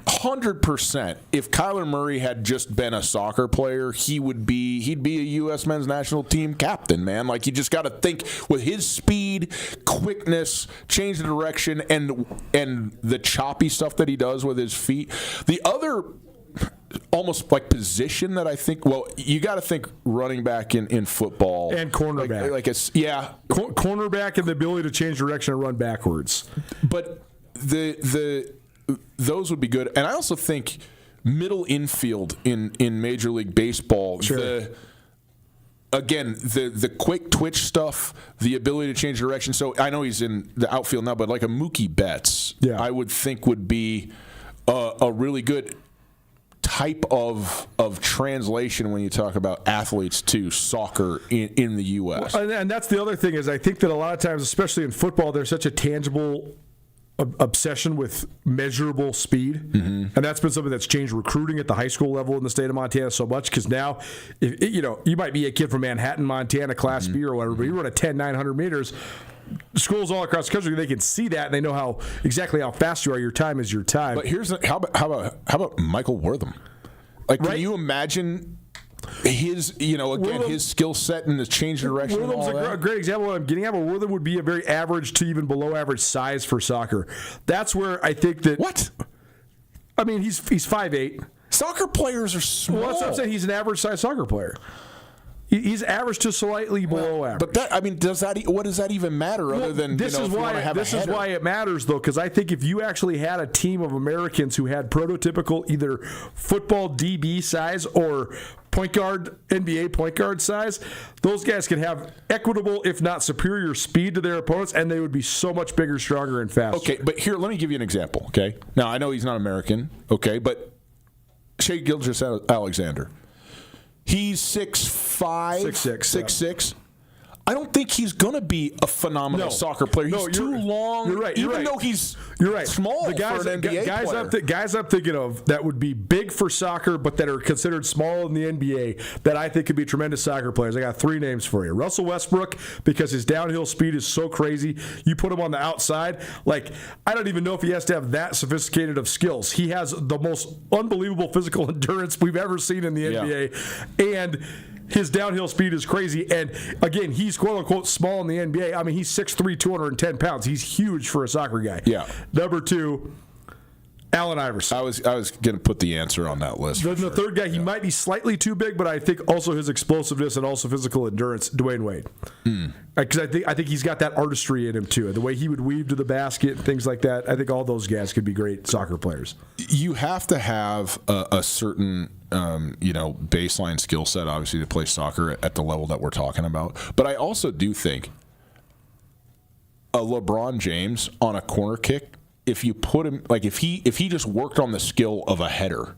100%. If Kyler Murray had just been a soccer player, he'd be a U.S. men's national team captain, man. Like, you just got to think with his speed, quickness, change the direction, and the choppy stuff that he does with his feet. The other almost like position that I think, well, you got to think running back in football and cornerback. Cornerback and the ability to change direction and run backwards. But those would be good. And I also think middle infield in Major League Baseball, sure. the quick twitch stuff, the ability to change direction. So I know he's in the outfield now, but like a Mookie Betts, I would think would be a really good type of translation when you talk about athletes to soccer in the U.S. And that's the other thing is I think that a lot of times, especially in football, there's such a tangible obsession with measurable speed, and that's been something that's changed recruiting at the high school level in the state of Montana so much, because now, you might be a kid from Manhattan, Montana, Class B or whatever, but you run a 900 meters, schools all across the country, they can see that, and they know exactly how fast you are. Your time is your time. But how about Michael Wortham? Can you imagine his, his skill set and his change of direction? Wortham's a great example of what I'm getting at, but Wortham would be a very average to even below average size for soccer. That's where I think that... What? I mean, he's 5'8". Soccer players are small. Well, that's what I'm saying. He's an average size soccer player. He's average to slightly below average. But what does that even matter other than this is why it matters, though, because I think if you actually had a team of Americans who had prototypical either football DB size or point guard, NBA point guard size, those guys could have equitable, if not superior, speed to their opponents, and they would be so much bigger, stronger, and faster. Okay, but here, let me give you an example, okay? Now, I know he's not American, okay, but Shea Gilgeous-Alexander. He's 6'5", 6'6". I don't think he's going to be a phenomenal soccer player. He's too long. You're right. Even though he's small for an NBA player. Guys I'm thinking of that would be big for soccer, but that are considered small in the NBA, that I think could be tremendous soccer players. I got 3 names for you. Russell Westbrook, because his downhill speed is so crazy. You put him on the outside, I don't even know if he has to have that sophisticated of skills. He has the most unbelievable physical endurance we've ever seen in the NBA. And his downhill speed is crazy. And, again, he's quote-unquote small in the NBA. I mean, he's 6'3", 210 pounds. He's huge for a soccer guy. Yeah. Number 2, Allen Iverson. I was going to put the answer on that list. Then the third guy, he might be slightly too big, but I think also his explosiveness and also physical endurance, Dwayne Wade. Because I think he's got that artistry in him too. The way he would weave to the basket and things like that. I think all those guys could be great soccer players. You have to have a certain baseline skill set, obviously, to play soccer at the level that we're talking about. But I also do think a LeBron James on a corner kick, if you put him, like if he just worked on the skill of a header,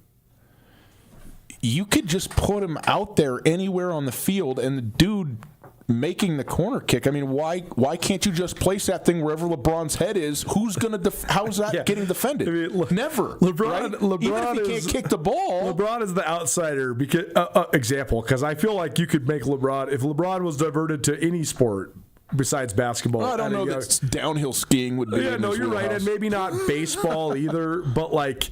you could just put him out there anywhere on the field, and the dude making the corner kick. I mean, why can't you just place that thing wherever LeBron's head is? Who's gonna? How's that getting defended? I mean, Never. LeBron Even if he can't kick the ball. LeBron is the outsider because because I feel like you could make LeBron, if LeBron was diverted to any sport besides basketball. Well, I don't know that downhill skiing would be. Yeah, no, you're right, and maybe not baseball either, but like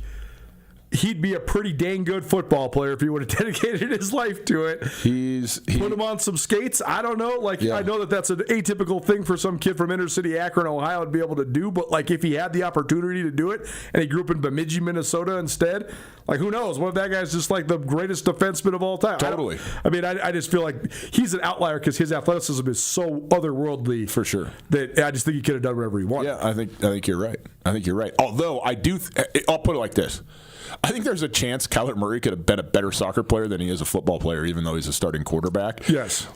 he'd be a pretty dang good football player if he would have dedicated his life to it. Put him on some skates. I don't know. I know that's an atypical thing for some kid from inner city Akron, Ohio, to be able to do. But like, if he had the opportunity to do it, and he grew up in Bemidji, Minnesota, instead, like who knows? What if that guy's just like the greatest defenseman of all time? Totally. I just feel like he's an outlier because his athleticism is so otherworldly. For sure. That I just think he could have done whatever he wanted. Yeah, I think you're right. Although I'll put it like this. I think there's a chance Kyler Murray could have been a better soccer player than he is a football player, even though he's a starting quarterback. Yes.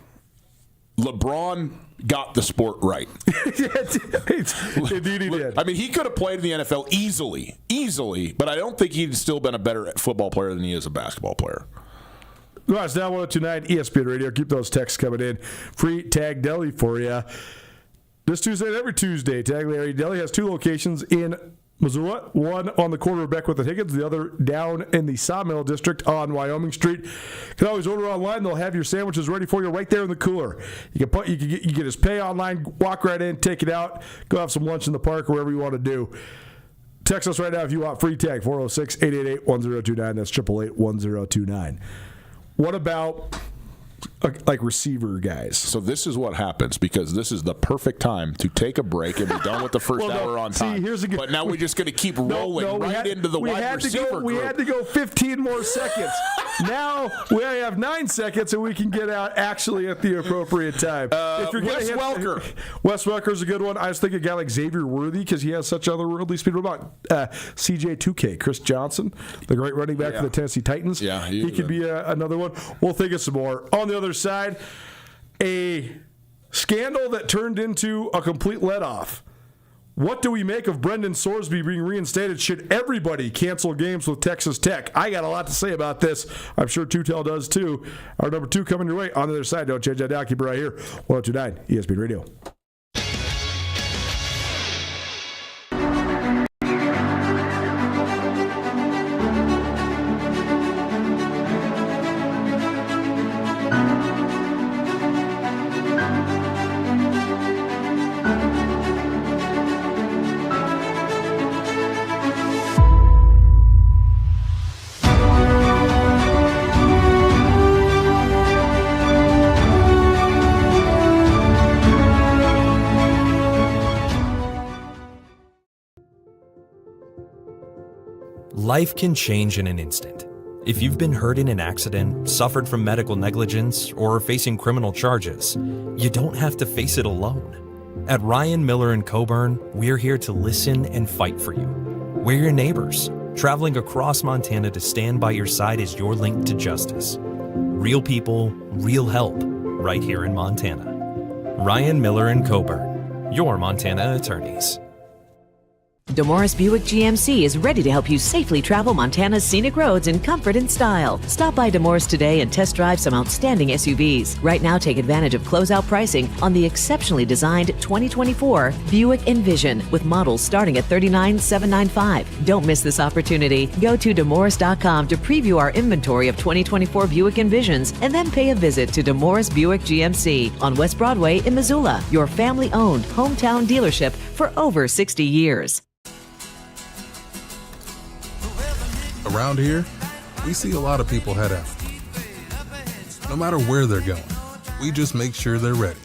LeBron got the sport right. Indeed he did. I mean, he could have played in the NFL easily, but I don't think he'd still been a better football player than he is a basketball player. Well, it's now 102.9 ESPN Radio. Keep those texts coming in. Free Tag Deli for you. This Tuesday and every Tuesday, Tag Larry Deli has 2 locations in Missoula, one on the corner of Beckwith and Higgins, the other down in the Sawmill District on Wyoming Street. You can always order online. They'll have your sandwiches ready for you right there in the cooler. You can get his pay online, walk right in, take it out, go have some lunch in the park, wherever you want to do. Text us right now if you want free tag, 406-888-1029. That's 888-1029. What about like receiver guys? So this is what happens, because this is the perfect time to take a break and be done with the first hour on time. But now we're just going to keep rolling into the wide receiver group. We had to go 15 more seconds. Now we only have 9 seconds, and we can get out actually at the appropriate time. Wes Welker. Wes Welker's a good one. I was thinking a guy like Xavier Worthy, because he has such otherworldly speed. What about CJ2K, Chris Johnson, the great running back for the Tennessee Titans? Yeah, he could be another one. We'll think of some more. On the other side, a scandal that turned into a complete let-off. What do we make of Brendan Sorsby being reinstated? Should everybody cancel games with Texas Tech? I got a lot to say about this. I'm sure Tutel does too. Our number 2 coming your way on the other side. Don't change that dial. Keep it right here. 102.9 ESPN Radio. Life can change in an instant. If you've been hurt in an accident, suffered from medical negligence, or are facing criminal charges, you don't have to face it alone. At Ryan Miller & Coburn, we're here to listen and fight for you. We're your neighbors, traveling across Montana to stand by your side as your link to justice. Real people, real help, right here in Montana. Ryan Miller & Coburn, your Montana attorneys. DeMorris Buick GMC is ready to help you safely travel Montana's scenic roads in comfort and style. Stop by DeMorris today and test drive some outstanding SUVs. Right now, take advantage of closeout pricing on the exceptionally designed 2024 Buick Envision with models starting at $39,795. Don't miss this opportunity. Go to DeMorris.com to preview our inventory of 2024 Buick Envisions and then pay a visit to DeMorris Buick GMC on West Broadway in Missoula, your family-owned hometown dealership for over 60 years. Around here, we see a lot of people head out. No matter where they're going, we just make sure they're ready.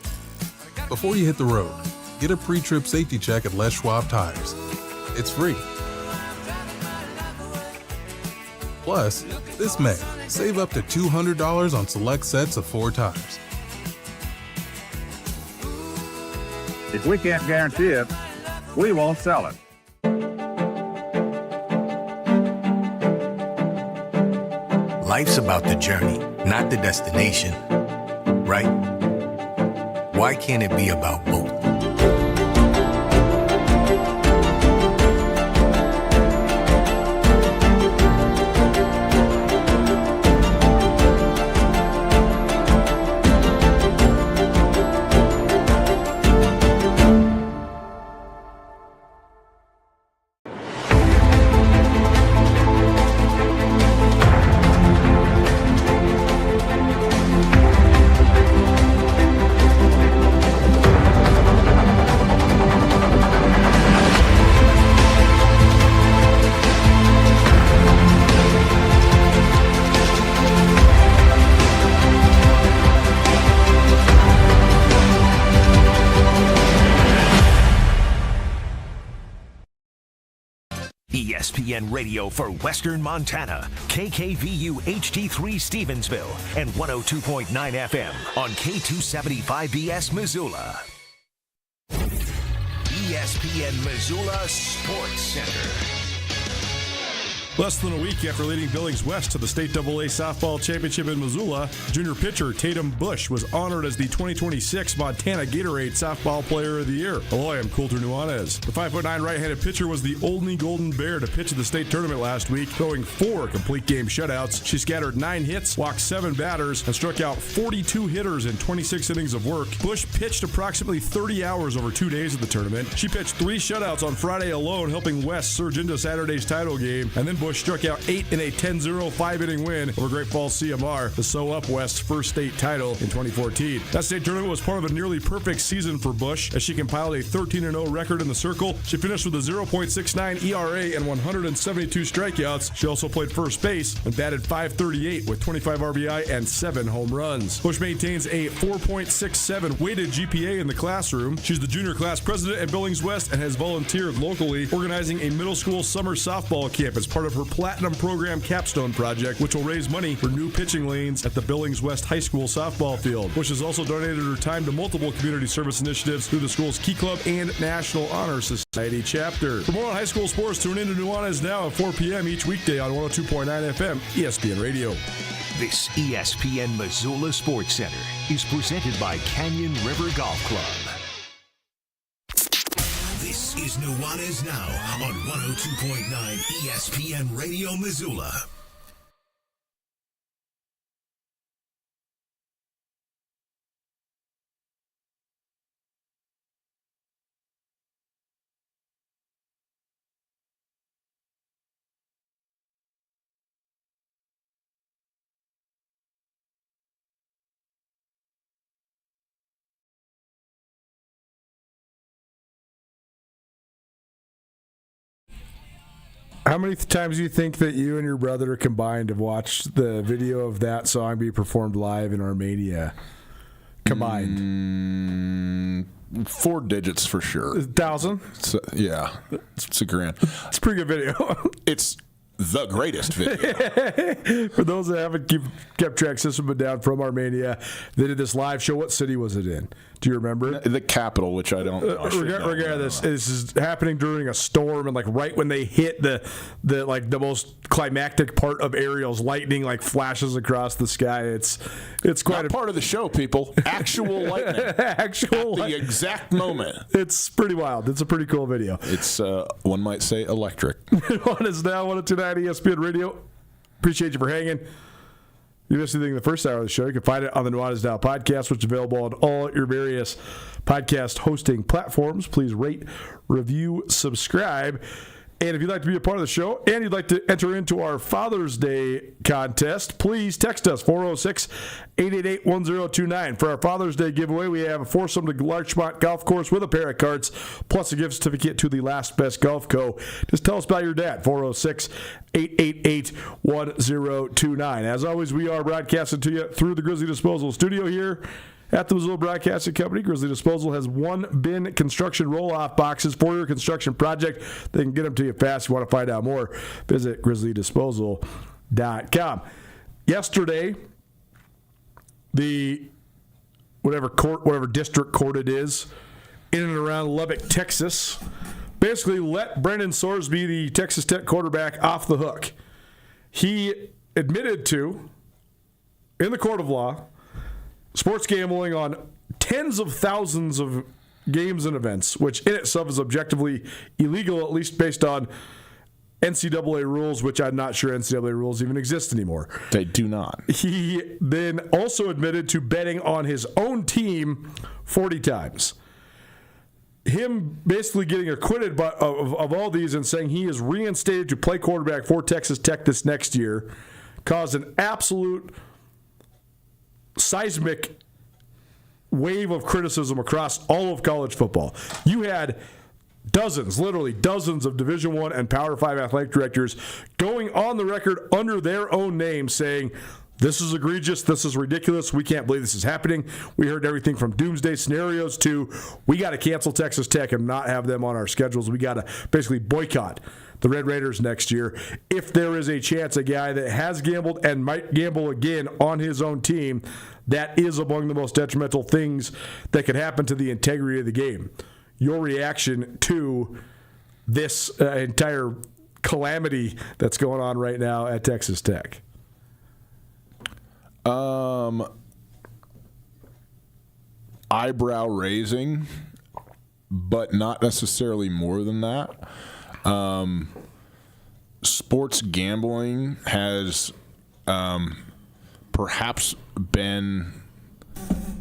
Before you hit the road, get a pre-trip safety check at Les Schwab Tires. It's free. Plus, this May, save up to $200 on select sets of 4 tires. If we can't guarantee it, we won't sell it. Life's about the journey, not the destination, right? Why can't it be about both? ESPN Radio for Western Montana, KKVU HD3 Stevensville, and 102.9 FM on K275BS Missoula. ESPN Missoula Sports Center. Less than a week after leading Billings West to the State AA Softball Championship in Missoula, junior pitcher Tatum Bush was honored as the 2026 Montana Gatorade Softball Player of the Year. Hello, I'm Coulter Nuanez. The 5'9" right-handed pitcher was the only Golden Bear to pitch at the state tournament last week, throwing 4 complete game shutouts. She scattered 9 hits, walked 7 batters, and struck out 42 hitters in 26 innings of work. Bush pitched approximately 30 hours over 2 days of the tournament. She pitched 3 shutouts on Friday alone, helping West surge into Saturday's title game, and then Bush struck out 8 in a 10-0 5-inning win over Great Falls CMR to sew up West's first state title in 2014. That state tournament was part of a nearly perfect season for Bush as she compiled a 13-0 record in the circle. She finished with a 0.69 ERA and 172 strikeouts. She also played first base and batted .538 with 25 RBI and 7 home runs. Bush maintains a 4.67 weighted GPA in the classroom. She's the junior class president at Billings West and has volunteered locally, organizing a middle school summer softball camp as part of her Platinum Program Capstone Project, which will raise money for new pitching lanes at the Billings West High School softball field. Bush has also donated her time to multiple community service initiatives through the school's Key Club and National Honor Society chapter. For more on high school sports, tune in to Nuanez Now at 4 p.m. each weekday on 102.9 FM, ESPN Radio. This ESPN Missoula Sports Center is presented by Canyon River Golf Club. This is Nuanez Now on 102.9 ESPN Radio Missoula. How many times do you think that you and your brother combined have watched the video of that song be performed live in Armenia? Combined. 4 digits for sure. 1,000? Yeah. It's a grand. It's a pretty good video. It's the greatest video. For those that haven't kept track, System But Down from Armenia, they did this live show. What city was it in? Do you remember? The capital, which I don't know. Regardless, this is happening during a storm, and like right when they hit the most climactic part of Ariel's, lightning like flashes across the sky. It's quite a part of the show, people. Actual lightning. The exact moment. It's pretty wild. It's a pretty cool video. It's one might say electric. One is now 102.9 ESPN Radio. Appreciate you for hanging. If you missed anything in the first hour of the show, you can find it on the Nuanez Now podcast, which is available on all your various podcast hosting platforms. Please rate, review, subscribe. And if you'd like to be a part of the show and you'd like to enter into our Father's Day contest, please text us 406-888-1029. For our Father's Day giveaway, we have a foursome to Larchmont Golf Course with a pair of carts, plus a gift certificate to the Last Best Golf Co. Just tell us about your dad, 406-888-1029. As always, we are broadcasting to you through the Grizzly Disposal Studio here at the Missoula Broadcasting Company. Grizzly Disposal has 1-bin construction roll-off boxes for your construction project. They can get them to you fast. If you want to find out more, visit grizzlydisposal.com. NuanezNow.com. Yesterday, the whatever district court it is, in and around Lubbock, Texas, basically let Brendan Sorsby, the Texas Tech quarterback, off the hook. He admitted to, in the court of law, sports gambling on tens of thousands of games and events, which in itself is objectively illegal, at least based on NCAA rules, which I'm not sure NCAA rules even exist anymore. They do not. He then also admitted to betting on his own team 40 times. Him basically getting acquitted of all these and saying he is reinstated to play quarterback for Texas Tech this next year caused an absolute seismic wave of criticism across all of college football. You had literally dozens of Division I and Power 5 athletic directors going on the record under their own name saying, this is egregious, this is ridiculous, we can't believe this is happening. We heard everything from doomsday scenarios to we got to cancel Texas Tech and not have them on our schedules. We got to basically boycott the Red Raiders next year. If there is a chance a guy that has gambled and might gamble again on his own team, that is among the most detrimental things that could happen to the integrity of the game. Your reaction to this entire calamity that's going on right now at Texas Tech? Eyebrow raising, but not necessarily more than that. Sports gambling has perhaps been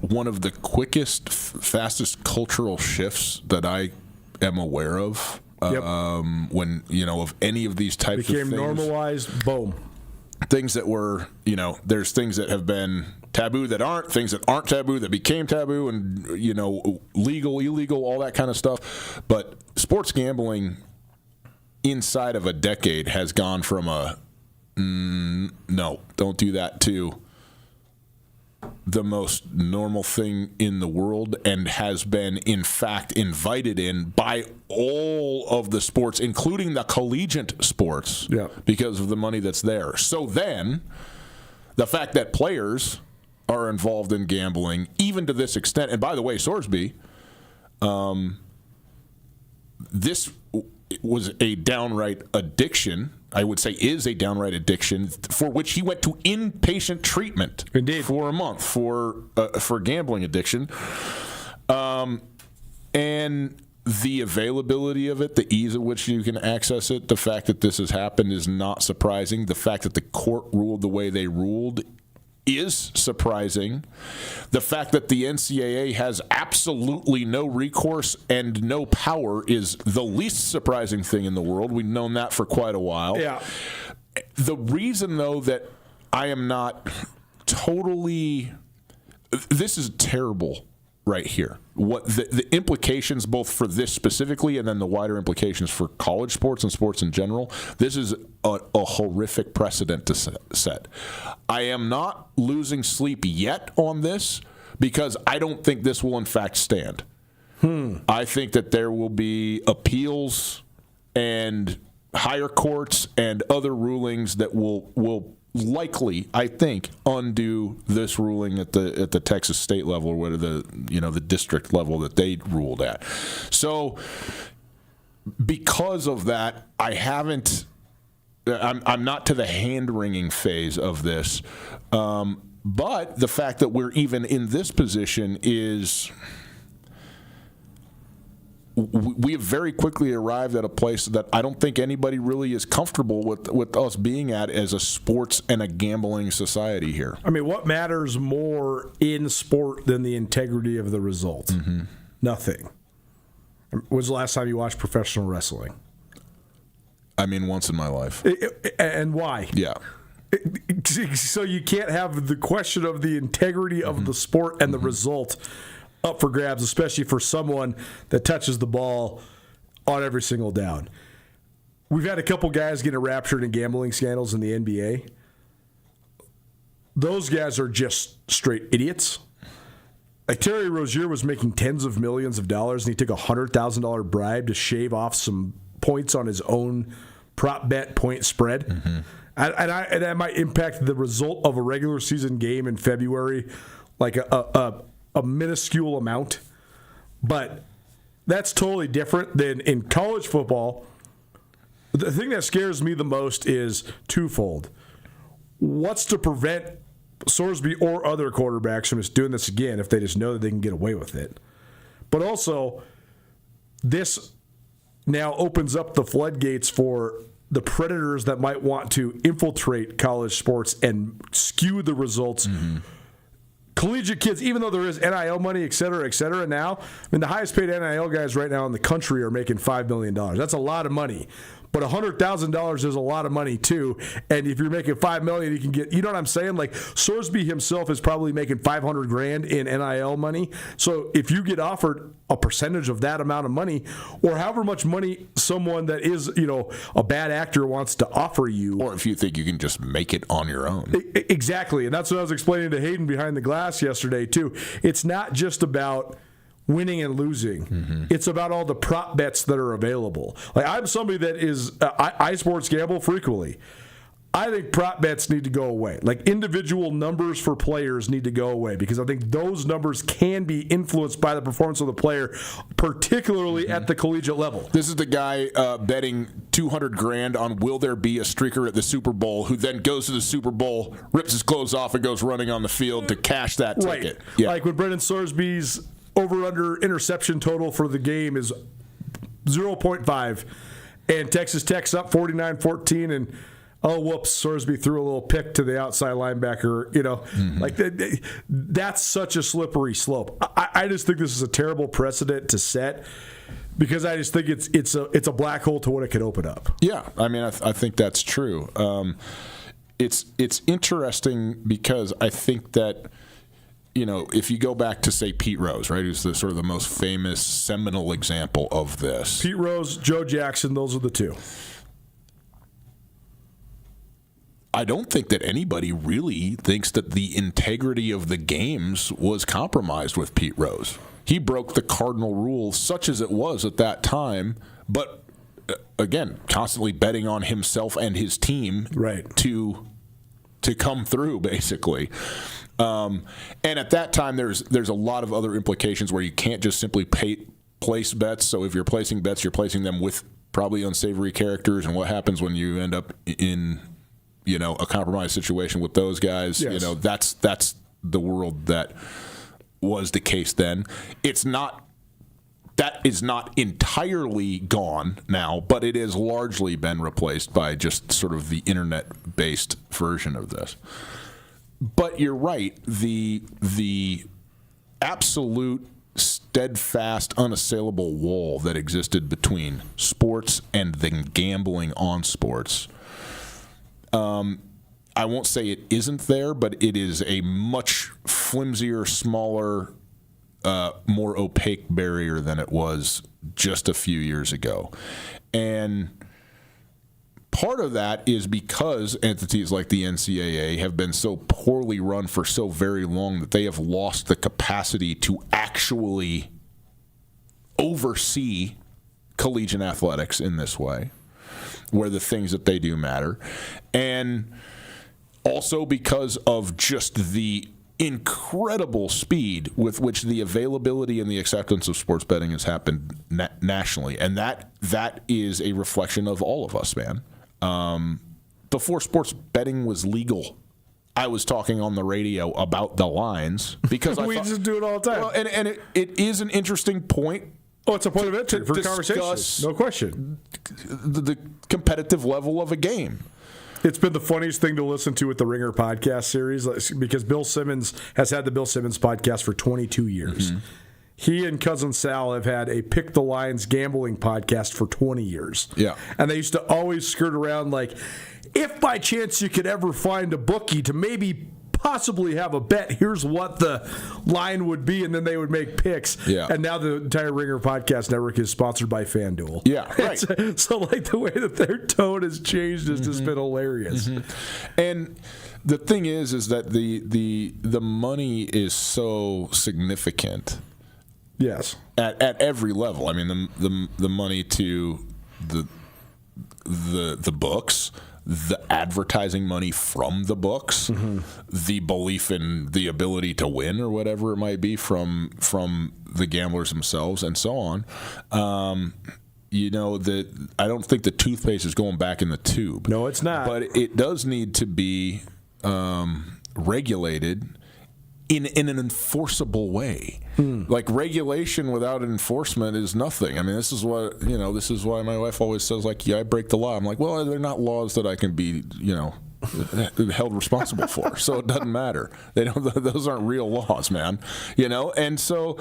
one of the quickest, fastest cultural shifts that I am aware of. Yep. When, of any of these types of things. Became normalized, boom. Things that were, there's things that have been taboo that aren't, things that aren't taboo that became taboo and, legal, illegal, all that kind of stuff. But sports gambling inside of a decade has gone from no, don't do that, to the most normal thing in the world, and has been, in fact, invited in by all of the sports, including the collegiate sports, because of the money that's there. So then, the fact that players are involved in gambling, even to this extent, and by the way, Sorsby, this was a downright addiction. I would say is a downright addiction, for which he went to inpatient treatment for a month for gambling addiction. And the availability of it, the ease at which you can access it, the fact that this has happened is not surprising. The fact that the court ruled the way they ruled is surprising. The fact that the NCAA has absolutely no recourse and no power is the least surprising thing in the world. We've known that for quite a while. Yeah. The reason, though, that I am not totally... This is terrible right here. What the implications, both for this specifically and then the wider implications for college sports and sports in general, this is a horrific precedent to set. I am not losing sleep yet on this because I don't think this will in fact stand. I think that there will be appeals and higher courts and other rulings that will likely, I think, undo this ruling at the Texas state level, or the district level that they ruled at. So, because of that, I'm not to the hand-wringing phase of this. But the fact that we're even in this position is... We have very quickly arrived at a place that I don't think anybody really is comfortable with us being at as a sports and a gambling society here. I mean, what matters more in sport than the integrity of the result? Mm-hmm. Nothing. When was the last time you watched professional wrestling? I mean, once in my life. And why? Yeah. So you can't have the question of the integrity of the sport and the result up for grabs, especially for someone that touches the ball on every single down. We've had a couple guys get enraptured in gambling scandals in the NBA. Those guys are just straight idiots. Like Terry Rozier was making tens of millions of dollars, and he took a $100,000 bribe to shave off some points on his own prop bet point spread. And that might impact the result of a regular season game in February, like a minuscule amount. But that's totally different than in college football. The thing that scares me the most is twofold. What's to prevent Sorsby or other quarterbacks from just doing this again if they just know that they can get away with it? But also, this now opens up the floodgates for the predators that might want to infiltrate college sports and skew the results. Collegiate kids, even though there is NIL money, et cetera, now, I mean, the highest paid NIL guys right now in the country are making $5 million. That's a lot of money. But $100,000 is a lot of money too, and if you're making $5 million, you can get. You know what I'm saying? Like Sorsby himself is probably making $500,000 in NIL money. So if you get offered a percentage of that amount of money, or however much money someone that is a bad actor wants to offer you, or if you think you can just make it on your own, exactly. And that's what I was explaining to Hayden behind the glass yesterday too. It's not just about winning and losing. It's about all the prop bets that are available. Like I'm somebody that is I sports gamble frequently. I think prop bets need to go away. Like individual numbers for players need to go away because I think those numbers can be influenced by the performance of the player, particularly at the collegiate level. This is the guy betting $200,000 on will there be a streaker at the Super Bowl who then goes to the Super Bowl, rips his clothes off, and goes running on the field to cash that ticket. Yeah. Like when Brendan Sorsby's over-under interception total for the game is 0.5, and Texas Tech's up 49-14, and whoops, Sorsby threw a little pick to the outside linebacker. Like that's such a slippery slope. I just think this is a terrible precedent to set because I just think it's a black hole to what it could open up. Yeah, I mean, I think that's true. It's interesting because I think that. If you go back to, say, Pete Rose, right, who's sort of the most famous seminal example of this. Pete Rose, Joe Jackson, those are the two. I don't think that anybody really thinks that the integrity of the games was compromised with Pete Rose. He broke the cardinal rule, such as it was at that time, but, again, constantly betting on himself and his team to come through, basically. And at that time, there's a lot of other implications where you can't just simply place bets. So if you're placing bets, you're placing them with probably unsavory characters. And what happens when you end up in a compromised situation with those guys? Yes. That's the world that was the case then. That is not entirely gone now, but it has largely been replaced by just sort of the internet-based version of this. But you're right. The absolute, steadfast, unassailable wall that existed between sports and then gambling on sports, I won't say it isn't there, but it is a much flimsier, smaller, more opaque barrier than it was just a few years ago. And part of that is because entities like the NCAA have been so poorly run for so very long that they have lost the capacity to actually oversee collegiate athletics in this way, where the things that they do matter. And also because of just the incredible speed with which the availability and the acceptance of sports betting has happened nationally. And that is a reflection of all of us, man. Before sports betting was legal, I was talking on the radio about the lines because I just do it all the time. Well, and it is an interesting point. Oh, it's a point of entry for conversation. No question. The competitive level of a game. It's been the funniest thing to listen to with the Ringer podcast series because Bill Simmons has had the Bill Simmons podcast for 22 years. Mm-hmm. He and Cousin Sal have had a Pick the Lions gambling podcast for 20 years. Yeah. And they used to always skirt around like, if by chance you could ever find a bookie to maybe possibly have a bet, here's what the line would be, and then they would make picks. Yeah. And now the entire Ringer podcast network is sponsored by FanDuel. Yeah, right. So like the way that their tone has changed has just been hilarious. Mm-hmm. And the thing is that the money is so significant. Yes. At every level. I mean, the money to the books, the advertising money from the books, the belief in the ability to win or whatever it might be from the gamblers themselves and so on. I don't think the toothpaste is going back in the tube. No, it's not. But it does need to be regulated in an enforceable way. Like regulation without enforcement is nothing. I mean, this is why my wife always says, like, I break the law. I'm like, well, they're not laws that I can be, held responsible for. So it doesn't matter. Those aren't real laws, man. And so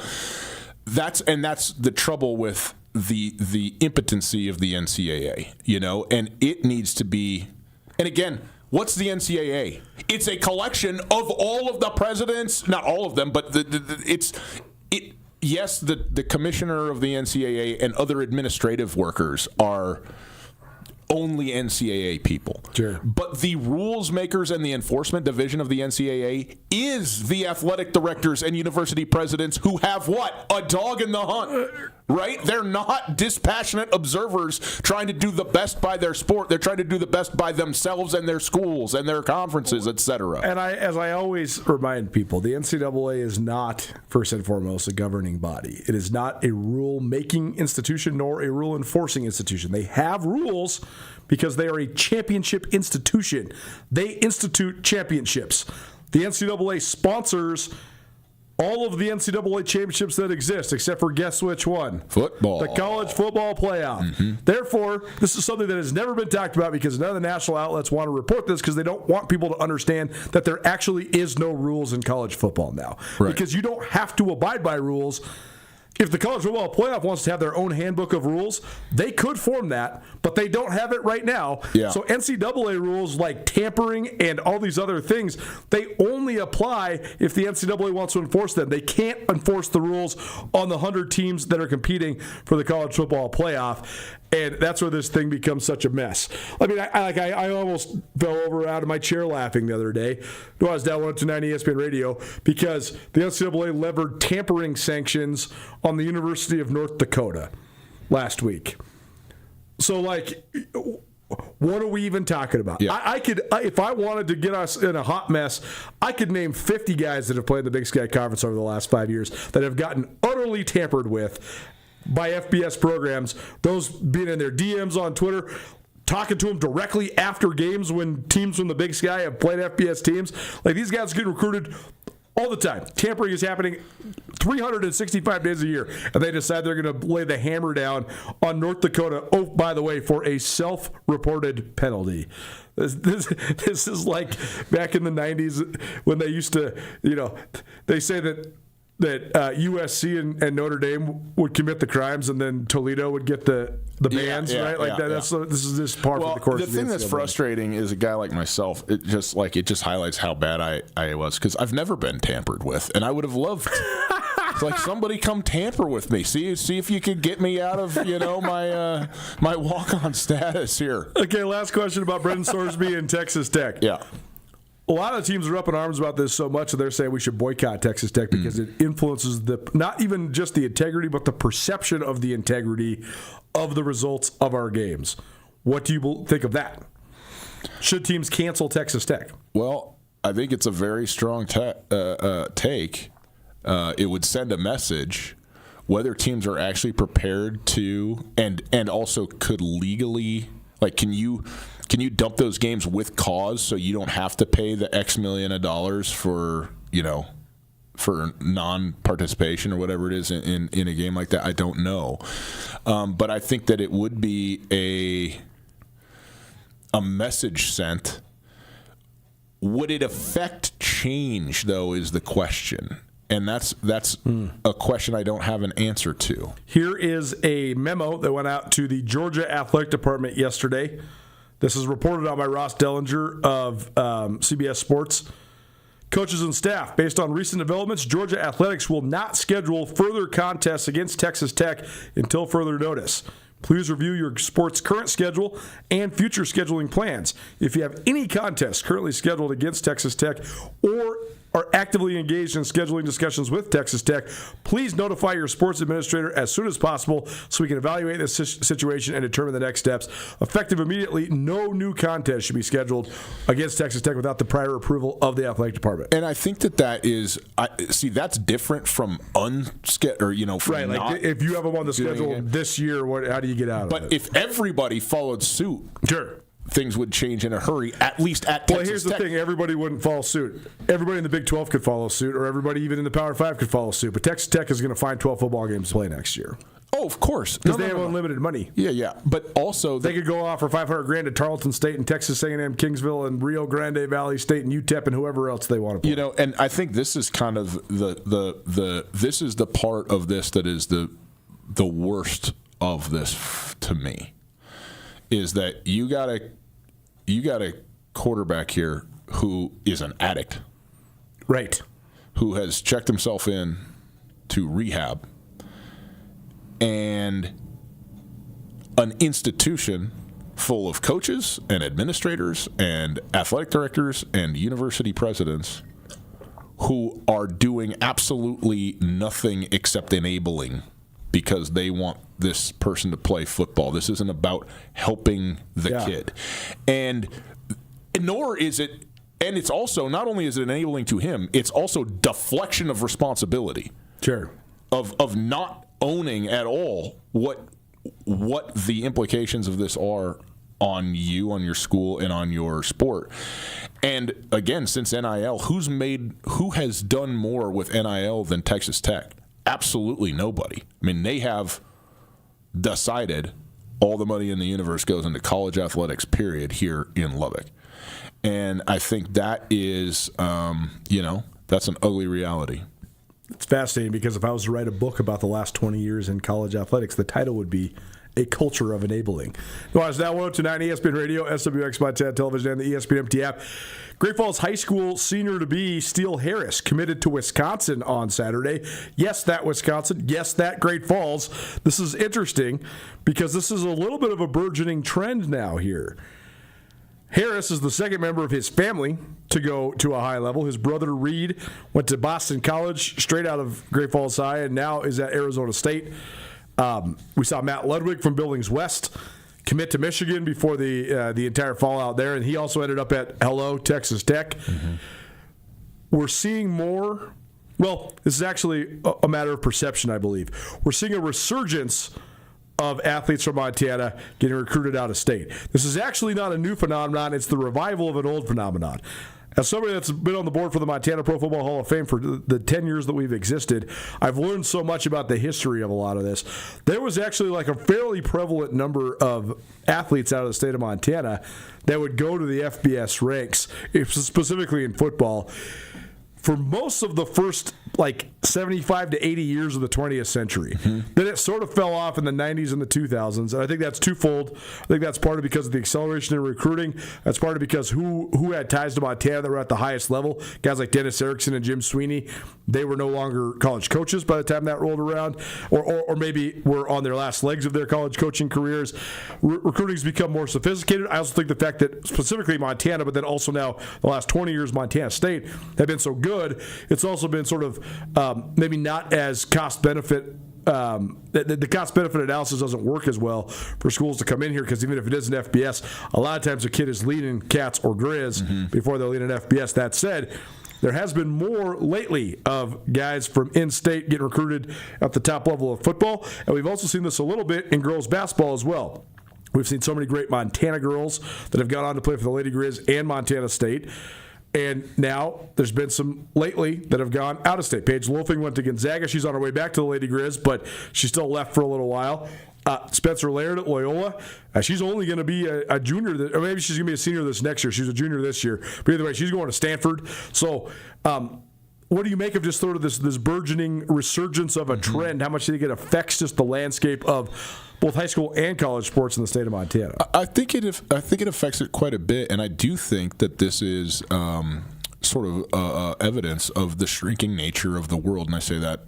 that's the trouble with the impotency of the NCAA, and it needs to be, and again, what's the NCAA? It's a collection of all of the presidents, not all of them, but yes, the commissioner of the NCAA and other administrative workers are only NCAA people. Sure. But the rules makers and the enforcement division of the NCAA is the athletic directors and university presidents who have what? A dog in the hunt. Right? They're not dispassionate observers trying to do the best by their sport. They're trying to do the best by themselves and their schools and their conferences, etc. And as I always remind people, the NCAA is not, first and foremost, a governing body. It is not a rule-making institution nor a rule-enforcing institution. They have rules because they are a championship institution. They institute championships. The NCAA sponsors all of the NCAA championships that exist, except for guess which one? Football. The college football playoff. Therefore, this is something that has never been talked about because none of the national outlets want to report this because they don't want people to understand that there actually is no rules in college football now. Right. Because you don't have to abide by rules. If the college football playoff wants to have their own handbook of rules, they could form that, but they don't have it right now. Yeah. So NCAA rules like tampering and all these other things, they only apply if the NCAA wants to enforce them. They can't enforce the rules on the 100 teams that are competing for the college football playoff. And that's where this thing becomes such a mess. I mean, I almost fell over out of my chair laughing the other day. I was down 102.9 ESPN Radio because the NCAA levered tampering sanctions on the University of North Dakota last week. So, like, what are we even talking about? Yeah. I could, if I wanted to get us in a hot mess, I could name 50 guys that have played in the Big Sky Conference over the last 5 years that have gotten utterly tampered with by FBS programs, those being in their DMs on Twitter, talking to them directly after games when teams from the Big Sky have played FBS teams. Like, these guys get recruited all the time. Tampering is happening 365 days a year, and they decide they're going to lay the hammer down on North Dakota, oh, by the way, for a self-reported penalty. This is like back in the 90s when they used to, they say that USC and Notre Dame would commit the crimes, and then Toledo would get the bans, right? Like that. That's this is just par for the course. The thing that's frustrating is a guy like myself. It just highlights how bad I was because I've never been tampered with, and I would have loved. It's like, somebody come tamper with me. See if you could get me out of my walk-on status here. Okay, last question about Brendan Sorsby and Texas Tech. Yeah. A lot of teams are up in arms about this so much that they're saying we should boycott Texas Tech because it influences not even just the integrity, but the perception of the integrity of the results of our games. What do you think of that? Should teams cancel Texas Tech? Well, I think it's a very strong take. It would send a message whether teams are actually prepared to and also could legally, like, can you dump those games with cause so you don't have to pay the X million of dollars for non-participation or whatever it is in a game like that? I don't know. But I think that it would be a message sent. Would it affect change, though, is the question. And that's a question I don't have an answer to. Here is a memo that went out to the Georgia Athletic Department yesterday. This is reported on by Ross Dellinger of CBS Sports. Coaches and staff, based on recent developments, Georgia Athletics will not schedule further contests against Texas Tech until further notice. Please review your sport's current schedule and future scheduling plans. If you have any contests currently scheduled against Texas Tech or are actively engaged in scheduling discussions with Texas Tech. Please notify your sports administrator as soon as possible so we can evaluate this situation and determine the next steps. Effective immediately, no new contest should be scheduled against Texas Tech without the prior approval of the athletic department. And I think that is, that's different from unscheduled, or from right. Like not if you have them on the schedule this year, how do you get out of it? But if everybody followed suit, sure, things would change in a hurry, at least at Texas Tech. Well, here's the thing. Everybody wouldn't follow suit. Everybody in the Big 12 could follow suit, or everybody even in the Power 5 could follow suit. But Texas Tech is going to find 12 football games to play next year. Oh, of course. Because they have unlimited money. Yeah. But also... They could go off for $500,000 to Tarleton State and Texas A&M, Kingsville, and Rio Grande Valley State and UTEP and whoever else they want to play. And I think this is kind of this is the part of this that is the worst of this to me, is that you got a quarterback here who is an addict. Right. Who has checked himself in to rehab, and an institution full of coaches and administrators and athletic directors and university presidents who are doing absolutely nothing except enabling because they want this person to play football. This isn't about helping the kid. And nor is it, and it's also, not only is it enabling to him, it's also deflection of responsibility. Sure. Of not owning at all what the implications of this are on you, on your school, and on your sport. And again, since NIL, who has done more with NIL than Texas Tech? Absolutely nobody. I mean, they have decided all the money in the universe goes into college athletics, period, here in Lubbock. And I think that is, that's an ugly reality. It's fascinating because if I was to write a book about the last 20 years in college athletics, the title would be A Culture of Enabling. Nuanez Now 102.9 ESPN Radio, SWX Montana Television, and the ESPN MT app. Great Falls High School senior-to-be Steele Harris committed to Wisconsin on Saturday. Yes, that Wisconsin. Yes, that Great Falls. This is interesting because this is a little bit of a burgeoning trend now here. Harris is the second member of his family to go to a high level. His brother Reed went to Boston College straight out of Great Falls High and now is at Arizona State. We saw Matt Ludwig from Billings West commit to Michigan before the entire fallout there, and he also ended up at Texas Tech. Mm-hmm. We're seeing more. Well, this is actually a matter of perception, I believe. We're seeing a resurgence of athletes from Montana getting recruited out of state. This is actually not a new phenomenon. It's the revival of an old phenomenon. As somebody that's been on the board for the Montana Pro Football Hall of Fame for the 10 years that we've existed, I've learned so much about the history of a lot of this. There was actually like a fairly prevalent number of athletes out of the state of Montana that would go to the FBS ranks, specifically in football, for most of the first 75 to 80 years of the 20th century. Mm-hmm. Then it sort of fell off in the 90s and the 2000s, and I think that's twofold. I think that's part of because of the acceleration in recruiting. That's part of because who had ties to Montana that were at the highest level. Guys like Dennis Erickson and Jim Sweeney, they were no longer college coaches by the time that rolled around, or maybe were on their last legs of their college coaching careers. Recruiting's become more sophisticated. I also think the fact that specifically Montana, but then also now the last 20 years Montana State have been so good, it's also been sort of maybe not as cost-benefit. The cost-benefit analysis doesn't work as well for schools to come in here because even if it is an FBS, a lot of times a kid is leading Cats or Grizz before they're leading FBS. That said, there has been more lately of guys from in-state getting recruited at the top level of football, and we've also seen this a little bit in girls basketball as well. We've seen so many great Montana girls that have gone on to play for the Lady Grizz and Montana State. And now there's been some lately that have gone out of state. Paige Loafing went to Gonzaga. She's on her way back to the Lady Grizz, but she still left for a little while. Spencer Laird at Loyola. She's only going to be a junior, or maybe she's going to be a senior this next year. She was a junior this year. But either way, she's going to Stanford. So what do you make of just sort of this burgeoning resurgence of a trend? How much do you think it affects just the landscape of both high school and college sports in the state of Montana? I think it affects it quite a bit, and I do think that this is sort of evidence of the shrinking nature of the world, and I say that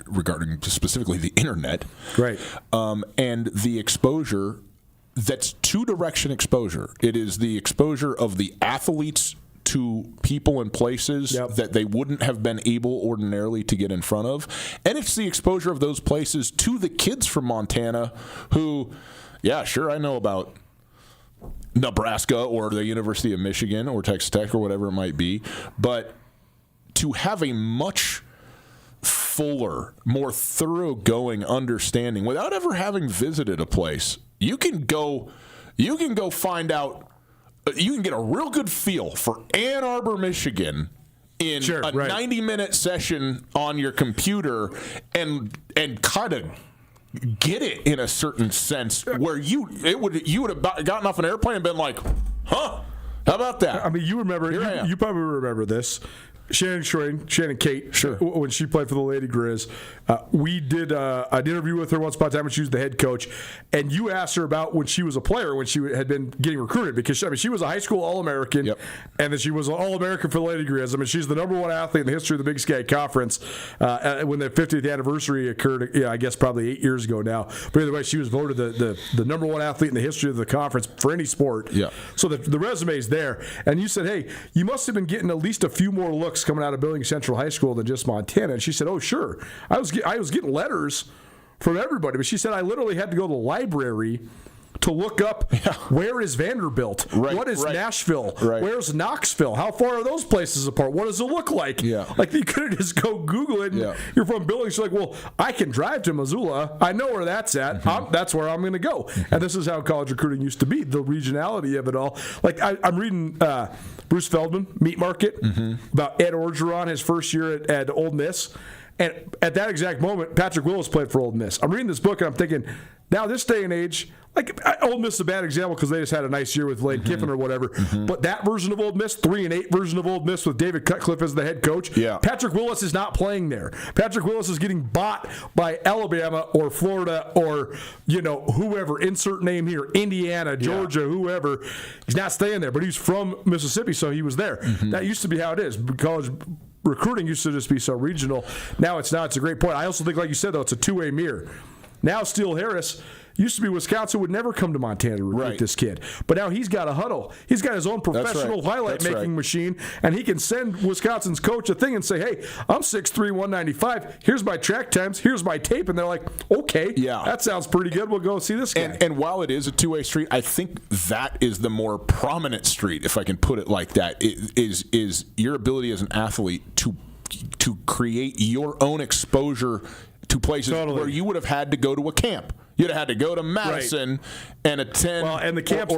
regarding specifically the internet, right? And the exposure that's two-direction exposure. It is the exposure of the athletes to people and places that they wouldn't have been able ordinarily to get in front of. And it's the exposure of those places to the kids from Montana who, yeah, sure, I know about Nebraska or the University of Michigan or Texas Tech or whatever it might be, but to have a much fuller, more thoroughgoing understanding without ever having visited a place, you can go find out. You can get a real good feel for Ann Arbor, Michigan, in a 90-minute session on your computer, and kind of get it in a certain sense where you would have gotten off an airplane and been like, huh? How about that? I mean, you probably remember this. Shannon Kate, sure, when she played for the Lady Grizz, we did an interview with her once upon a time when she was the head coach, and you asked her about when she was a player, when she had been getting recruited, because she was a high school All-American, and then she was an All-American for the Lady Grizz. I mean, she's the number one athlete in the history of the Big Sky Conference. When the 50th anniversary occurred, I guess probably 8 years ago now. But either way, she was voted the number one athlete in the history of the conference for any sport. Yeah. So the resume's there, and you said, hey, you must have been getting at least a few more looks coming out of Billings Central High School than just Montana. And she said, oh, sure. I was getting letters from everybody. But she said, I literally had to go to the library to look up where is Vanderbilt? What is Nashville? Where's Knoxville? How far are those places apart? What does it look like? Like, you couldn't just go Google it. And you're from Billings. You're like, well, I can drive to Missoula. I know where that's at. That's where I'm going to go. And this is how college recruiting used to be, the regionality of it all. Like, I'm reading Bruce Feldman, Meat Market, about Ed Orgeron, his first year at Ole Miss. And at that exact moment, Patrick Willis played for Ole Miss. I'm reading this book, and I'm thinking, now this day and age, like, Ole Miss is a bad example because they just had a nice year with Lane Kiffin or whatever. But that version of Ole Miss, 3-8 version of Ole Miss with David Cutcliffe as the head coach, Patrick Willis is not playing there. Patrick Willis is getting bought by Alabama or Florida or, whoever, insert name here, Indiana, Georgia, whoever. He's not staying there, but he's from Mississippi, so he was there. That used to be how it is. College recruiting used to just be so regional. Now it's not. It's a great point. I also think, like you said, though, it's a two-way mirror. Now Steele Harris used to be Wisconsin would never come to Montana to recruit this kid. But now he's got a huddle. He's got his own professional highlight-making machine, and he can send Wisconsin's coach a thing and say, hey, I'm 6'3", 195. Here's my track times. Here's my tape. And they're like, okay, that sounds pretty good. We'll go see this guy. And while it is a two-way street, I think that is the more prominent street, if I can put it like that, is your ability as an athlete to create your own exposure to places where you would have had to go to a camp. You'd have had to go to Madison and attend. Well, and the camps,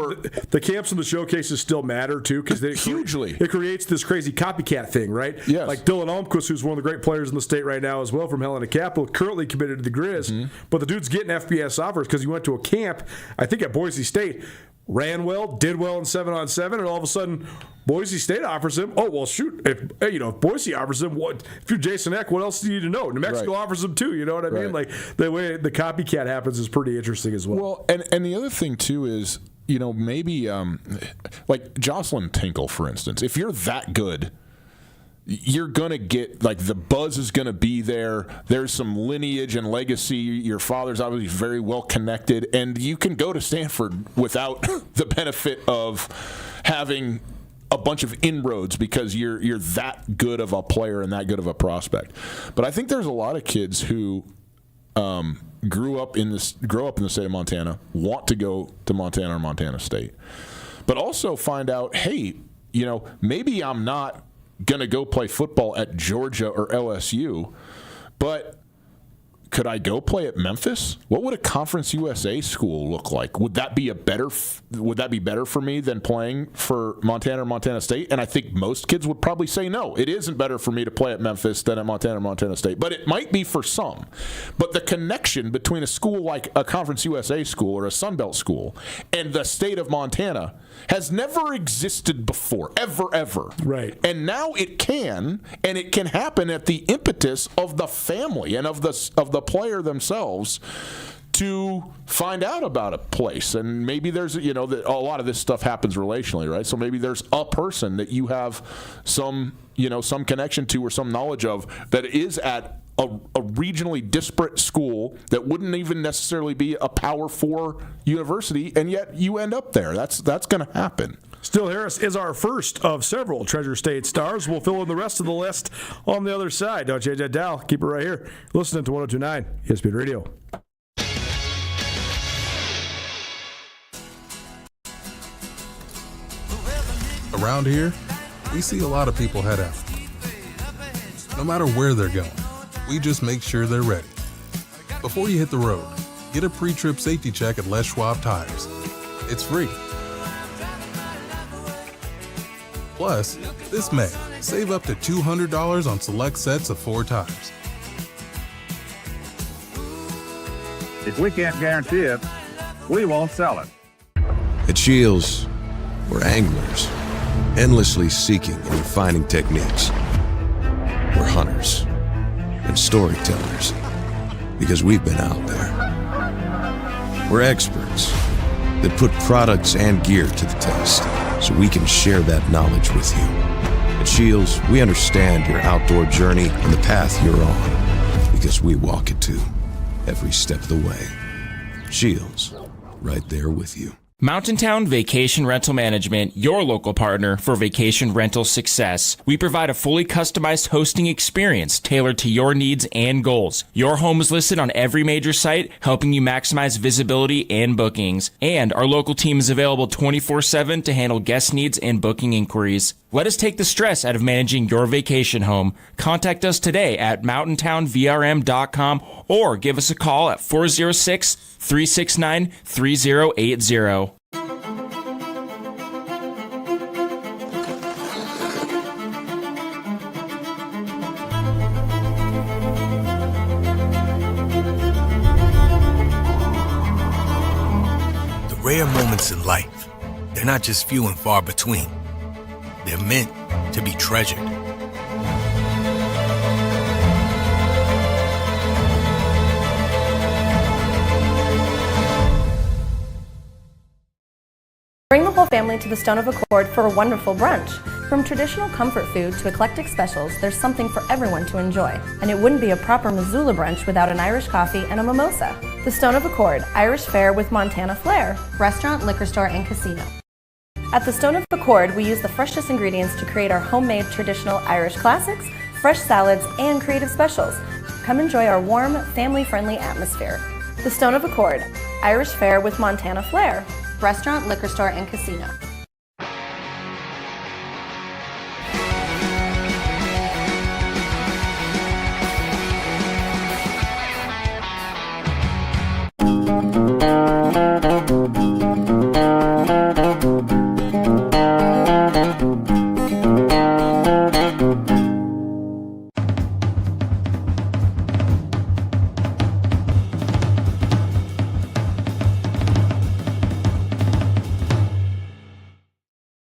the camps and the showcases still matter too, because hugely it creates this crazy copycat thing, right? Yes. Like Dylan Almquist, who's one of the great players in the state right now as well, from Helena Capital, currently committed to the Grizz, but the dude's getting FBS offers because he went to a camp, I think at Boise State. Ran well, did well in 7-on-7, and all of a sudden, Boise State offers him. Oh well, shoot! If Boise offers him, if you're Jason Eck, what else do you need to know? New Mexico offers him too. You know what I mean? Like the way the copycat happens is pretty interesting as well. Well, and the other thing too is maybe like Jocelyn Tinkle, for instance. If you're that good, you're going to get, like, the buzz is going to be there. There's some lineage and legacy. Your father's obviously very well connected, and you can go to Stanford without the benefit of having a bunch of inroads because you're that good of a player and that good of a prospect. But I think there's a lot of kids who grow up in the state of Montana, want to go to Montana or Montana State, but also find out, hey, maybe I'm not going to go play football at Georgia or LSU, but could I go play at Memphis? What would a Conference USA school look like? Would that be better for me than playing for Montana or Montana State? And I think most kids would probably say no. It isn't better for me to play at Memphis than at Montana or Montana State. But it might be for some. But the connection between a school like a Conference USA school or a Sun Belt school and the state of Montana has never existed before, ever. Right. And now it can, and it can happen at the impetus of the family and of the player themselves to find out about a place. And maybe there's, a lot of this stuff happens relationally, right? So maybe there's a person that you have some connection to or some knowledge of that is at a regionally disparate school that wouldn't even necessarily be a Power 4 university, and yet you end up there. That's going to happen. Still Harris is our first of several Treasure State stars. We'll fill in the rest of the list on the other side. Don't change that dial. Keep it right here. Listening to 102.9 ESPN Radio. Around here, we see a lot of people head out. No matter where they're going, we just make sure they're ready. Before you hit the road, get a pre-trip safety check at Les Schwab Tires. It's free. Plus, this May, save up to $200 on select sets of 4 tires. If we can't guarantee it, we won't sell it. At Shields, we're anglers, endlessly seeking and refining techniques. We're hunters and storytellers, because we've been out there. We're experts that put products and gear to the test, so we can share that knowledge with you. At Shields, we understand your outdoor journey and the path you're on, because we walk it too, every step of the way. Shields, right there with you. Mountain Town Vacation Rental Management, your local partner for vacation rental success. We provide a fully customized hosting experience tailored to your needs and goals. Your home is listed on every major site, helping you maximize visibility and bookings. And our local team is available 24/7 to handle guest needs and booking inquiries. Let us take the stress out of managing your vacation home. Contact us today at mountaintownvrm.com or give us a call at 406-369-3080. The rare moments in life, they're not just few and far between. They're meant to be treasured. Bring the whole family to the Stone of Accord for a wonderful brunch. From traditional comfort food to eclectic specials, there's something for everyone to enjoy. And it wouldn't be a proper Missoula brunch without an Irish coffee and a mimosa. The Stone of Accord, Irish fare with Montana flair. Restaurant, liquor store, and casino. At the Stone of Accord, we use the freshest ingredients to create our homemade traditional Irish classics, fresh salads, and creative specials. Come enjoy our warm, family-friendly atmosphere. The Stone of Accord, Irish fare with Montana flair. Restaurant, liquor store, and casino.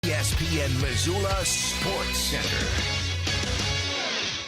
ESPN Missoula Sports Center.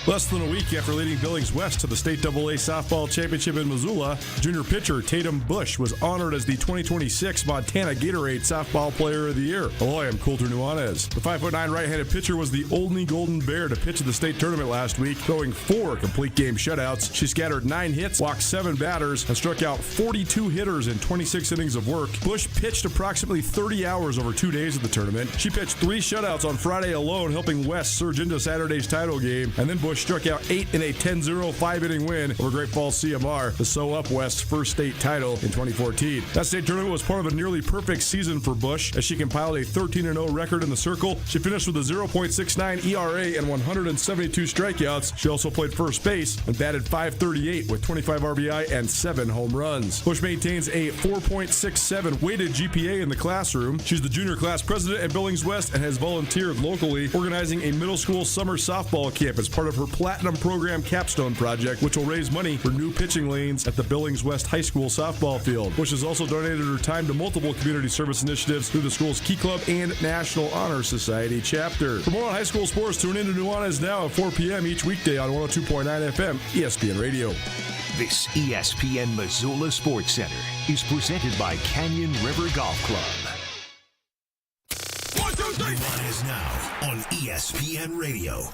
Less than a week after leading Billings West to the State AA Softball Championship in Missoula, junior pitcher Tatum Bush was honored as the 2026 Montana Gatorade Softball Player of the Year. Hello, I'm Coulter Nuanez. The 5'9" right-handed pitcher was the only Golden Bear to pitch in the state tournament last week, throwing 4 complete game shutouts. She scattered 9 hits, walked 7 batters, and struck out 42 hitters in 26 innings of work. Bush pitched approximately 30 hours over 2 days of the tournament. She pitched 3 shutouts on Friday alone, helping West surge into Saturday's title game, and then Bush struck out 8 in a 10-0 5-inning win over Great Falls CMR to sew up West's first state title in 2014. That state tournament was part of a nearly perfect season for Bush as she compiled a 13-0 record in the circle. She finished with a 0.69 ERA and 172 strikeouts. She also played first base and batted .538 with 25 RBI and 7 home runs. Bush maintains a 4.67 weighted GPA in the classroom. She's the junior class president at Billings West and has volunteered locally, organizing a middle school summer softball camp as part of her Platinum Program Capstone Project, which will raise money for new pitching lanes at the Billings West High School softball field. Bush has also donated her time to multiple community service initiatives through the school's Key Club and National Honor Society chapter. For more on high school sports, tune in to Nuanez Now at 4 p.m. each weekday on 102.9 FM, ESPN Radio. This ESPN Missoula Sports Center is presented by Canyon River Golf Club. Nuanez Now on ESPN Radio.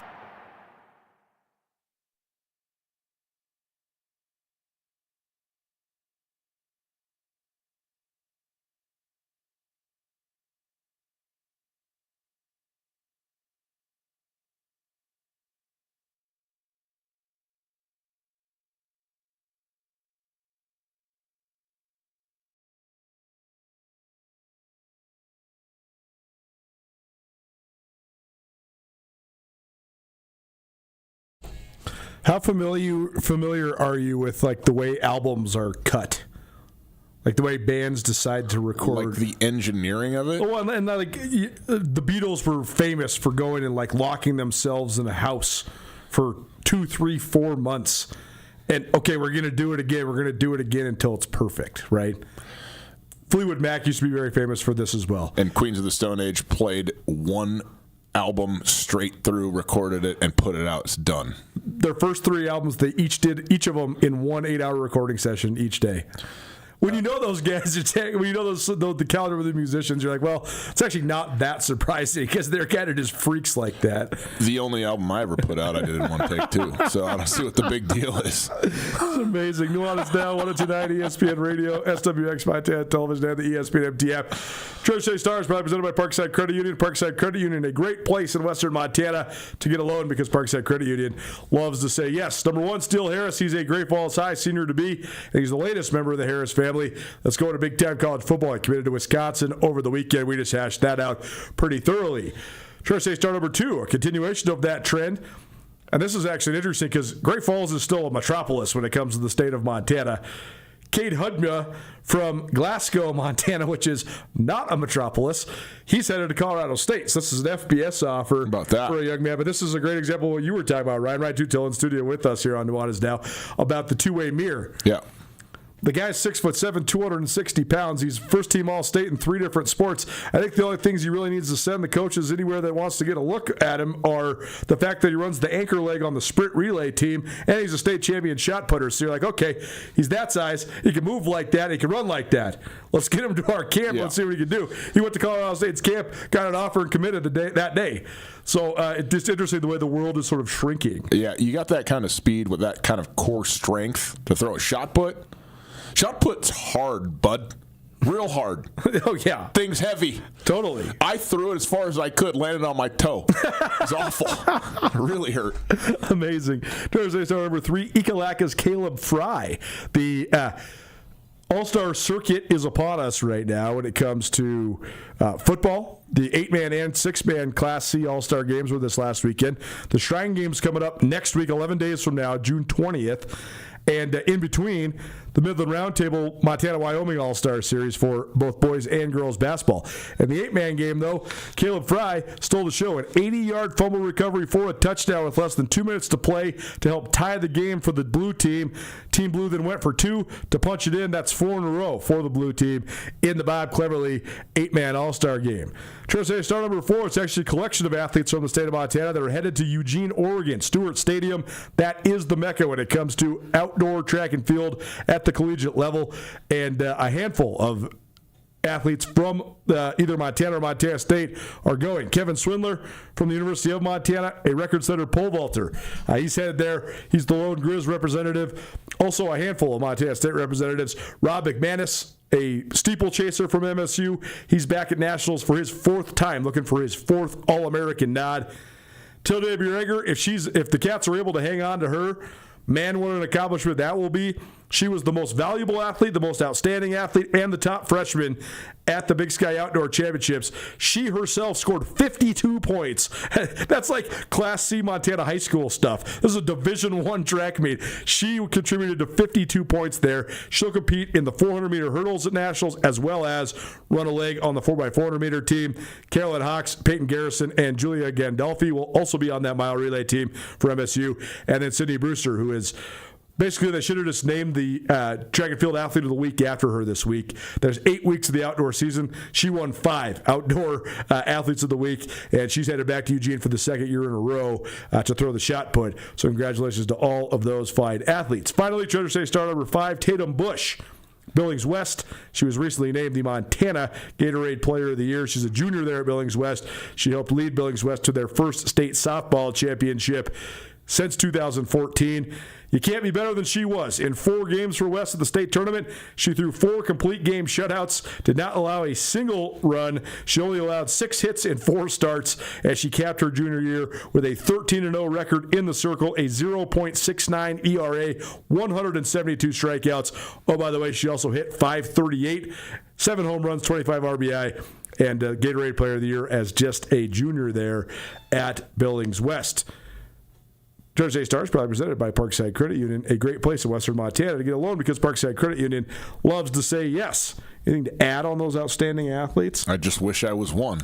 How familiar are you with like the way albums are cut? Like the way bands decide to record, like the engineering of it. Oh, and like the Beatles were famous for going and like locking themselves in a house for 2, 3, 4 months, and okay, we're gonna do it again. We're gonna do it again until it's perfect, right? Fleetwood Mac used to be very famous for this as well. And Queens of the Stone Age played one album straight through, recorded it, and put it out. It's done. Their first 3 albums, they each of them in one 8-hour recording session each day. When you know those guys, when you know the caliber of the musicians, you're like, well, it's actually not that surprising because they're kind of just freaks like that. The only album I ever put out, I did in one take too. So I don't see what the big deal is. It's amazing. Nuanez Now, 102.9 ESPN Radio, SWX Montana Television, and the ESPN MT app. Treasure State Stars, proudly presented by Parkside Credit Union. Parkside Credit Union, a great place in western Montana to get a loan because Parkside Credit Union loves to say yes. Number 1, Steele Harris. He's a Great Falls High senior to be, and he's the latest member of the Harris family. Let's go to Big Time College football. I committed to Wisconsin over the weekend. We just hashed that out pretty thoroughly. Treasure State Star number 2, a continuation of that trend. And this is actually interesting because Great Falls is still a metropolis when it comes to the state of Montana. Cade Hudma from Glasgow, Montana, which is not a metropolis. He's headed to Colorado State. So this is an FBS offer for a young man. But this is a great example of what you were talking about, Ryan. Ryan Tutel in studio with us here on Nuanez Now about the two-way mirror. Yeah. The guy's 6'7", 260 pounds. He's first-team All-State in 3 different sports. I think the only things he really needs to send the coaches anywhere that wants to get a look at him are the fact that he runs the anchor leg on the sprint relay team, and he's a state champion shot putter. So you're like, okay, he's that size. He can move like that. He can run like that. Let's get him to our camp. Let's see what he can do. He went to Colorado State's camp, got an offer, and committed that day. So it's just interesting the way the world is sort of shrinking. Yeah, you got that kind of speed with that kind of core strength to throw a shot put. Shot put's hard, bud. Real hard. Oh, yeah. Thing's heavy. Totally. I threw it as far as I could, landed on my toe. It was awful. It really hurt. Amazing. Thursday star number 3, Ekalaka's Caleb Fry. The All-Star circuit is upon us right now when it comes to football. The 8-man and 6-man Class C All-Star games were this last weekend. The Shrine Game's coming up next week, 11 days from now, June 20th. And in between, the Midland Roundtable Montana-Wyoming All-Star Series for both boys and girls basketball. In the 8-man game, though, Caleb Fry stole the show. An 80-yard fumble recovery for a touchdown with less than 2 minutes to play to help tie the game for the blue team. Team Blue then went for 2 to punch it in. That's 4 in a row for the blue team in the Bob Cleverly 8-man All-Star game. Treasure Star number 4, it's actually a collection of athletes from the state of Montana that are headed to Eugene, Oregon. Stewart Stadium, that is the mecca when it comes to outdoor track and field at the collegiate level. And a handful of athletes from either Montana or Montana State are going. Kevin Swindler from the University of Montana, a record setter pole vaulter. He's headed there. He's the lone Grizz representative. Also a handful of Montana State representatives. Rob McManus, a steeplechaser from MSU. He's back at Nationals for his 4th time, looking for his 4th All-American nod. Tilda Bieregger, if the Cats are able to hang on to her, man, what an accomplishment that will be. She was the most valuable athlete, the most outstanding athlete, and the top freshman at the Big Sky Outdoor Championships. She herself scored 52 points. That's like Class C Montana high school stuff. This is a Division I track meet. She contributed to 52 points there. She'll compete in the 400-meter hurdles at Nationals as well as run a leg on the 4x400-meter team. Carolyn Hawks, Peyton Garrison, and Julia Gandolfi will also be on that mile relay team for MSU. And then Sydney Brewster, who is basically, they should have just named the track and field athlete of the week after her this week. There's 8 weeks of the outdoor season. She won 5 outdoor athletes of the week, and she's headed back to Eugene for the 2nd year in a row to throw the shot put. So congratulations to all of those fine athletes. Finally, Treasure State star number 5, Tatum Bush. Billings West. She was recently named the Montana Gatorade Player of the Year. She's a junior there at Billings West. She helped lead Billings West to their first state softball championship since 2014. You can't be better than she was. In 4 games for West at the state tournament, she threw 4 complete game shutouts, did not allow a single run. She only allowed 6 hits in 4 starts as she capped her junior year with a 13-0 record in the circle, a 0.69 ERA, 172 strikeouts. Oh, by the way, she also hit .538, 7 home runs, 25 RBI, and Gatorade Player of the Year as just a junior there at Billings West. Thursday Stars probably presented by Parkside Credit Union, a great place in Western Montana to get a loan because Parkside Credit Union loves to say yes. Anything to add on those outstanding athletes? I just wish I was one.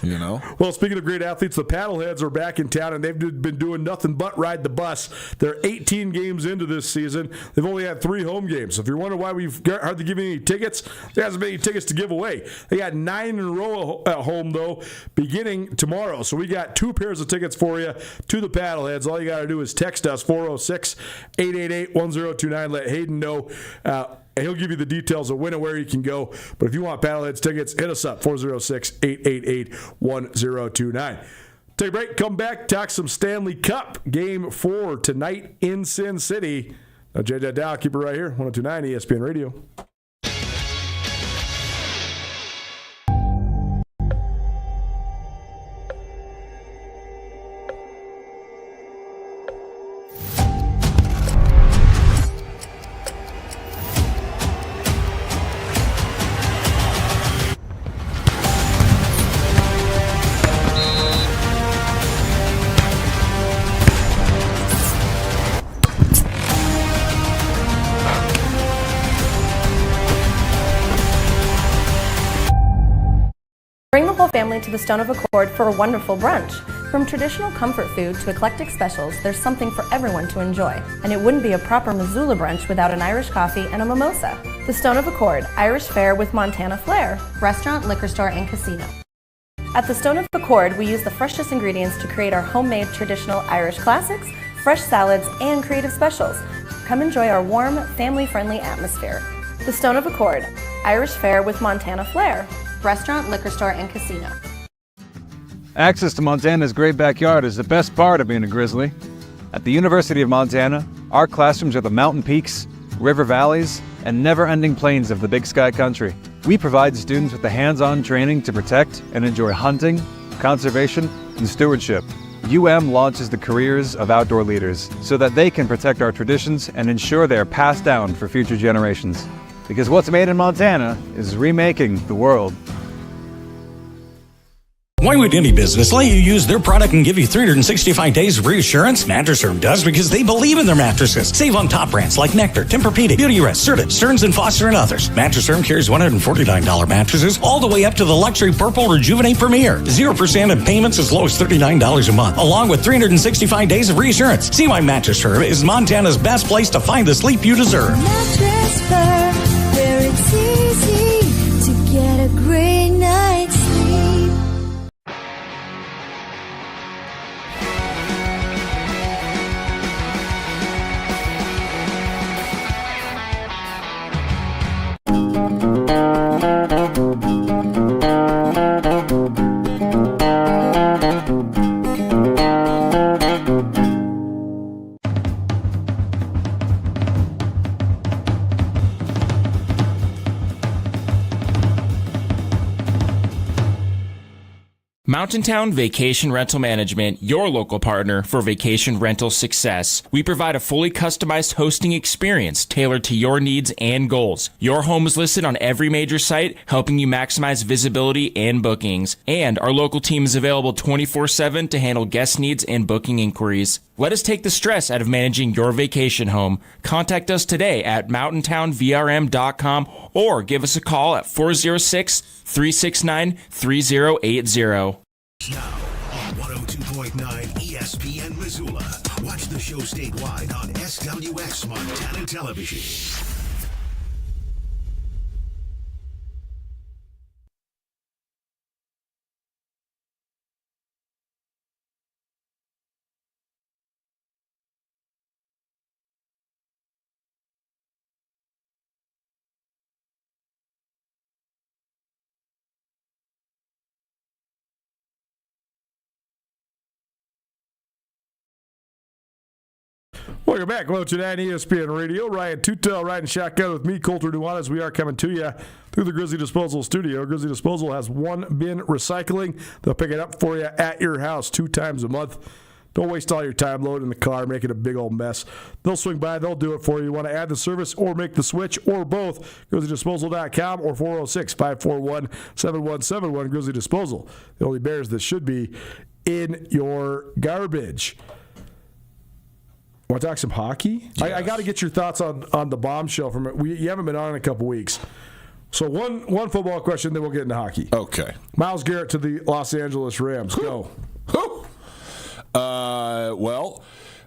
You know? Well, speaking of great athletes, the Paddleheads are back in town, and they've been doing nothing but ride the bus. They're 18 games into this season. They've only had 3 home games. So if you're wondering why we've hardly given any tickets, there hasn't been any tickets to give away. They got 9 in a row at home, though, beginning tomorrow. So we got 2 pairs of tickets for you to the Paddleheads. All you got to do is text us, 406-888-1029. Let Hayden know. And he'll give you the details of when and where you can go. But if you want Paddleheads tickets, hit us up, 406-888-1029. Take a break, come back, talk some Stanley Cup. Game 4 tonight in Sin City. Now, JJ Dow, keep it right here, 102.9 ESPN Radio. Bring the whole family to the Stone of Accord for a wonderful brunch. From traditional comfort food to eclectic specials, there's something for everyone to enjoy. And it wouldn't be a proper Missoula brunch without an Irish coffee and a mimosa. The Stone of Accord, Irish fare with Montana flair. Restaurant, liquor store, and casino. At the Stone of Accord, we use the freshest ingredients to create our homemade traditional Irish classics, fresh salads, and creative specials. Come enjoy our warm, family-friendly atmosphere. The Stone of Accord, Irish fare with Montana flair. Restaurant, liquor store, and casino. Access to Montana's great backyard is the best part of being a Grizzly. At the University of Montana, our classrooms are the mountain peaks, river valleys, and never-ending plains of the Big Sky Country. We provide students with the hands-on training to protect and enjoy hunting, conservation, and stewardship. UM launches the careers of outdoor leaders so that they can protect our traditions and ensure they are passed down for future generations. Because what's made in Montana is remaking the world. Why would any business let you use their product and give you 365 days of reassurance? Mattress Firm does because they believe in their mattresses. Save on top brands like Nectar, Tempur-Pedic, Beautyrest, Serta, Stearns & Foster, and others. Mattress Firm carries $149 mattresses all the way up to the luxury Purple Rejuvenate Premier. 0% in payments as low as $39 a month, along with 365 days of reassurance. See why Mattress Firm is Montana's best place to find the sleep you deserve. Mattress Firm, where it's easy to get a great night's sleep. Mountain Town Vacation Rental Management, your local partner for vacation rental success. We provide a fully customized hosting experience tailored to your needs and goals. Your home is listed on every major site, helping you maximize visibility and bookings. And our local team is available 24/7 to handle guest needs and booking inquiries. Let us take the stress out of managing your vacation home. Contact us today at mountaintownvrm.com or give us a call at 406-369-3080. Now on 102.9 ESPN Missoula. Watch the show statewide on SWX Montana Television. Welcome back. Hello to 9 ESPN Radio. Ryan Tutel riding shotgun with me, Colter Nuanez. We are coming to you through the Grizzly Disposal Studio. Grizzly Disposal has one bin recycling. They'll pick it up for you at your house 2 times a month. Don't waste all your time loading the car, making a big old mess. They'll swing by. They'll do it for you. You want to add the service or make the switch or both, GrizzlyDisposal.com or 406-541-7171. Grizzly Disposal. The only bears that should be in your garbage. Want to talk some hockey? Yes. I got to get your thoughts on the bombshell from it. You haven't been on in a couple weeks. So one football question, then we'll get into hockey. Okay. Myles Garrett to the Los Angeles Rams. Go. Well,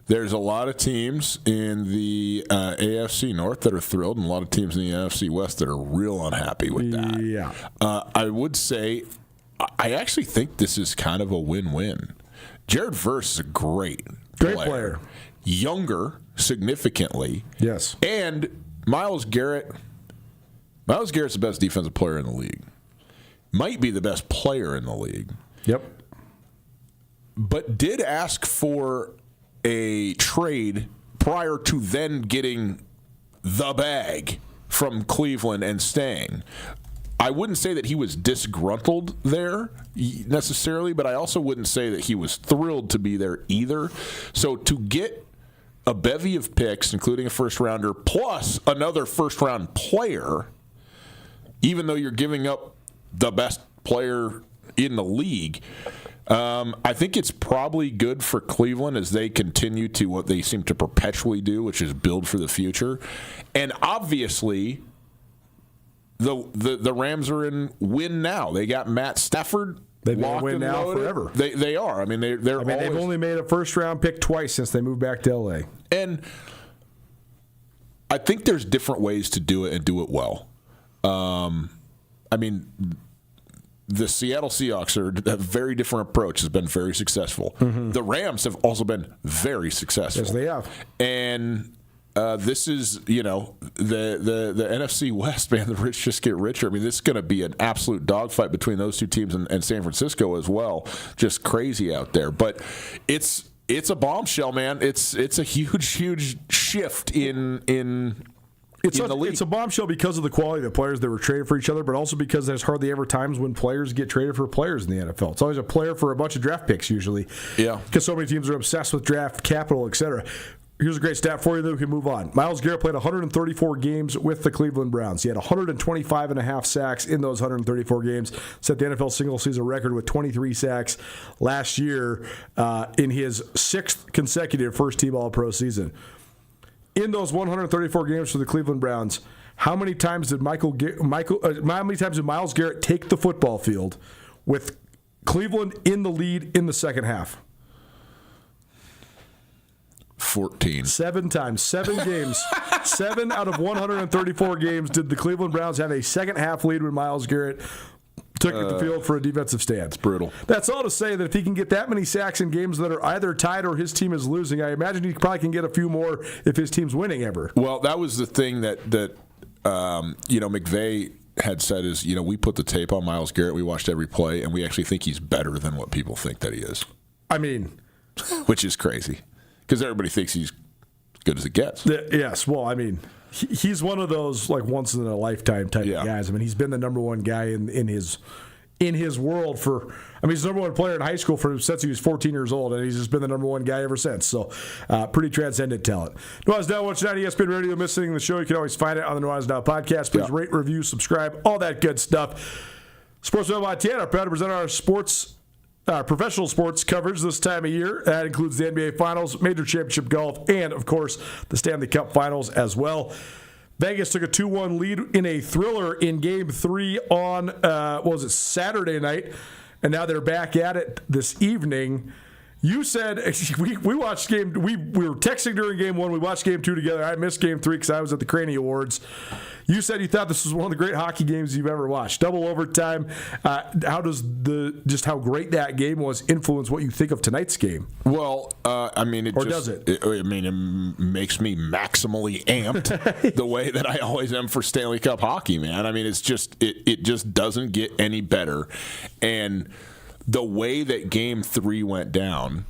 there's a lot of teams in the AFC North that are thrilled, and a lot of teams in the NFC West that are real unhappy with that. Yeah. I would say I actually think this is kind of a win-win. Jared Verse is a great player. Younger, significantly. Yes. And Myles Garrett's the best defensive player in the league. Might be the best player in the league. Yep. But did ask for a trade prior to then getting the bag from Cleveland and staying. I wouldn't say that he was disgruntled there necessarily, but I also wouldn't say that he was thrilled to be there either. So to get a bevy of picks, including a first-rounder, plus another first-round player, even though you're giving up the best player in the league, I think it's probably good for Cleveland as they continue to what they seem to perpetually do, which is build for the future. And obviously, the Rams are in win now. They got Matt Stafford. They've been in win now forever. They've only made a first-round pick twice since they moved back to L.A. And I think there's different ways to do it and do it well. The Seattle Seahawks have a very different approach, has been very successful. Mm-hmm. The Rams have also been very successful. Yes, they have. And this is, the NFC West, man, the rich just get richer. I mean, this is going to be an absolute dogfight between those two teams and San Francisco as well. Just crazy out there. But it's a bombshell, man. It's a huge shift in the league. It's a bombshell because of the quality of the players that were traded for each other, but also because there's hardly ever times when players get traded for players in the NFL. It's always a player for a bunch of draft picks usually. Yeah. Because so many teams are obsessed with draft capital, etc. Here's a great stat for you, then we can move on. Myles Garrett played 134 games with the Cleveland Browns. He had 125.5 sacks in those 134 games. Set the NFL single-season record with 23 sacks last year in his sixth consecutive first-team All-Pro season. In those 134 games for the Cleveland Browns, how many times did Myles Garrett take the football field with Cleveland in the lead in the second half? 14. 7 times. 7 games. 7 out of 134 games did the Cleveland Browns have a second half lead when Myles Garrett took the field for a defensive stand. It's brutal. That's all to say that if he can get that many sacks in games that are either tied or his team is losing, I imagine he probably can get a few more if his team's winning ever. Well, that was the thing that McVay had said is, we put the tape on Myles Garrett, we watched every play, and we actually think he's better than what people think that he is. I mean, which is crazy because everybody thinks he's as good as it gets. Yes. Well, I mean, he's one of those like once in a lifetime type of guys. I mean, he's been the number one guy in his world for. I mean, he's the number one player in high school since he was 14 years old, and he's just been the number one guy ever since. So, pretty transcendent talent. Nuanez Now, watch on ESPN Radio. Missing the show, you can always find it on the Nuanez Now podcast. Please rate, review, subscribe, all that good stuff. Sports Montana, proud to present our professional sports coverage this time of year. That includes the NBA Finals, Major Championship Golf, and, of course, the Stanley Cup Finals as well. Vegas took a 2-1 lead in a thriller in Game 3 on, Saturday night, and now they're back at it this evening. You said we watched game. We were texting during Game 1. We watched Game 2 together. I missed Game 3 because I was at the Craney Awards. You said you thought this was one of the great hockey games you've ever watched. Double overtime. How does how great that game was influence what you think of tonight's game? Well, does it? It makes me maximally amped the way that I always am for Stanley Cup hockey, man. I mean, it just doesn't get any better, and the way that Game 3 went down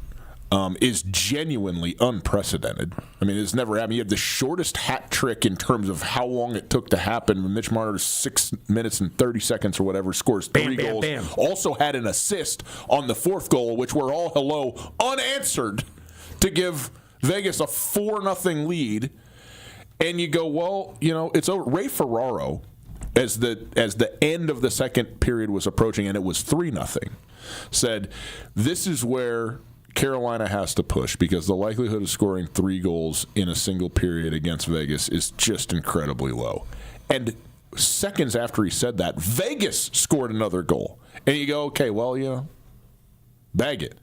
is genuinely unprecedented. I mean, it's never happened. You have the shortest hat trick in terms of how long it took to happen. Mitch Marner, 6 minutes and 30 seconds or whatever, scores 3 goals. Bam. Also had an assist on the fourth goal, which were all unanswered, to give Vegas a 4-0 lead. And you go, well, it's over. Ray Ferraro, as the end of the second period was approaching, and it was 3-0, said, this is where Carolina has to push because the likelihood of scoring 3 goals in a single period against Vegas is just incredibly low. And seconds after he said that, Vegas scored another goal. And you go, okay, well, bag it.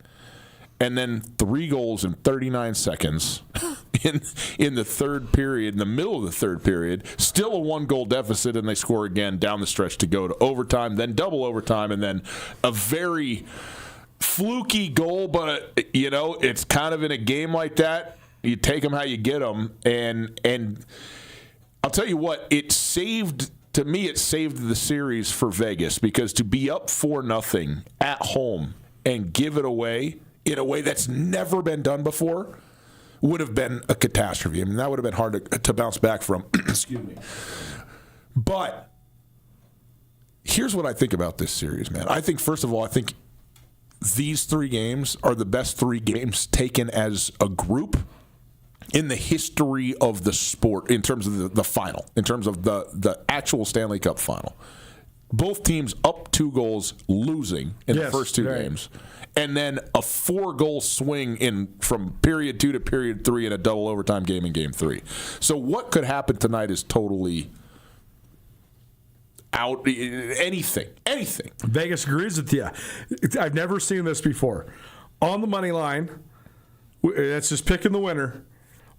And then 3 goals in 39 seconds in the third period, in the middle of the third period, still a 1-goal deficit, and they score again down the stretch to go to overtime, then double overtime, and then a very fluky goal, but it's kind of in a game like that. You take them how you get them, and I'll tell you what, it saved the series for Vegas, because to be up 4-0 at home and give it away in a way that's never been done before would have been a catastrophe. I mean, that would have been hard to bounce back from. Excuse me. But here's what I think about this series, man. I think, first of all, these 3 games are the best 3 games taken as a group in the history of the sport, in terms of the final, in terms of the actual Stanley Cup final. Both teams up 2 goals, losing in the first 2 games. And then a 4-goal swing from period 2 to period 3 in a double overtime game in game 3. So what could happen tonight is totally out. Anything. Vegas agrees with you. I've never seen this before. On the money line, that's just picking the winner.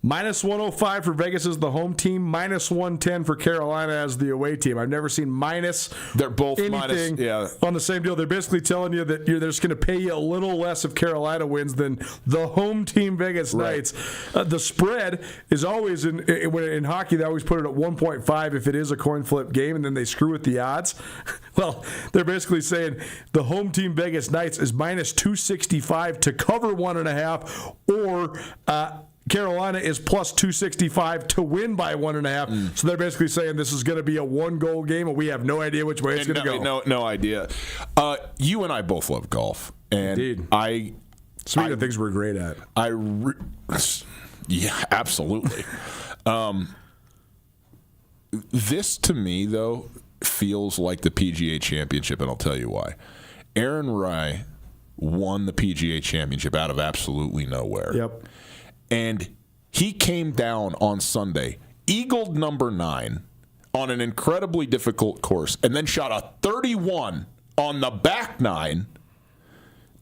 -105 for Vegas as the home team, -110 for Carolina as the away team. I've never seen minus. They're both anything minus, on the same deal. They're basically telling you that they're just going to pay you a little less if Carolina wins than the home team Vegas Knights. The spread is always in hockey. They always put it at 1.5 if it is a coin flip game, and then they screw with the odds. Well, they're basically saying the home team Vegas Knights is -265 to cover 1.5, or Carolina is +265 to win by 1.5. So they're basically saying this is going to be a 1-goal game, and we have no idea which way it's going to go. No idea. You and I both love golf, and indeed. Speaking of things we're great at. Yeah, absolutely. This to me, though, feels like the PGA Championship, and I'll tell you why. Aaron Rai won the PGA Championship out of absolutely nowhere. Yep. And he came down on Sunday, eagled number 9 on an incredibly difficult course, and then shot a 31 on the back 9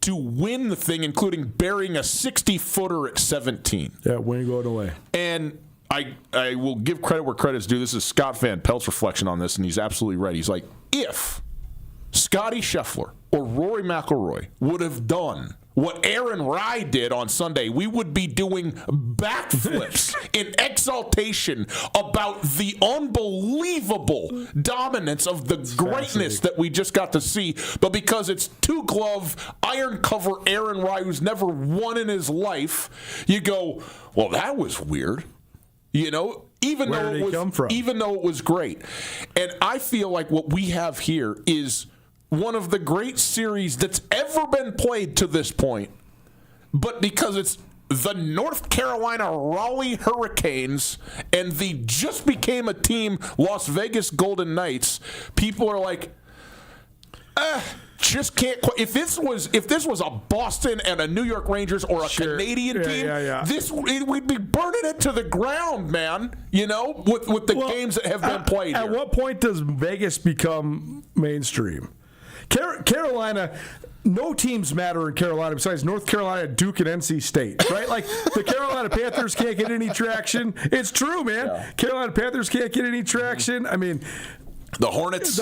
to win the thing, including burying a 60-footer at 17. Yeah, win going away. And I will give credit where credit's due. This is Scott Van Pelt's reflection on this, and he's absolutely right. He's like, if Scottie Scheffler or Rory McIlroy would have done what Aaron Rai did on Sunday, we would be doing backflips in exaltation about the unbelievable dominance of the greatness that we just got to see. But because it's 2-glove, iron cover Aaron Rai, who's never won in his life, you go, well, that was weird. Even though it was great. And I feel like what we have here is one of the great series that's ever been played to this point, but because it's the North Carolina Raleigh Hurricanes and the just became a team Las Vegas Golden Knights, people are like, just can't. If this was a Boston and a New York Rangers or a Canadian team, we'd be burning it to the ground, man. With the games that have been played. At what point does Vegas become mainstream? Carolina, no teams matter in Carolina besides North Carolina, Duke, and NC State, right? Like the Carolina Panthers can't get any traction. It's true, man. Yeah. Carolina Panthers can't get any traction. I mean, the Hornets.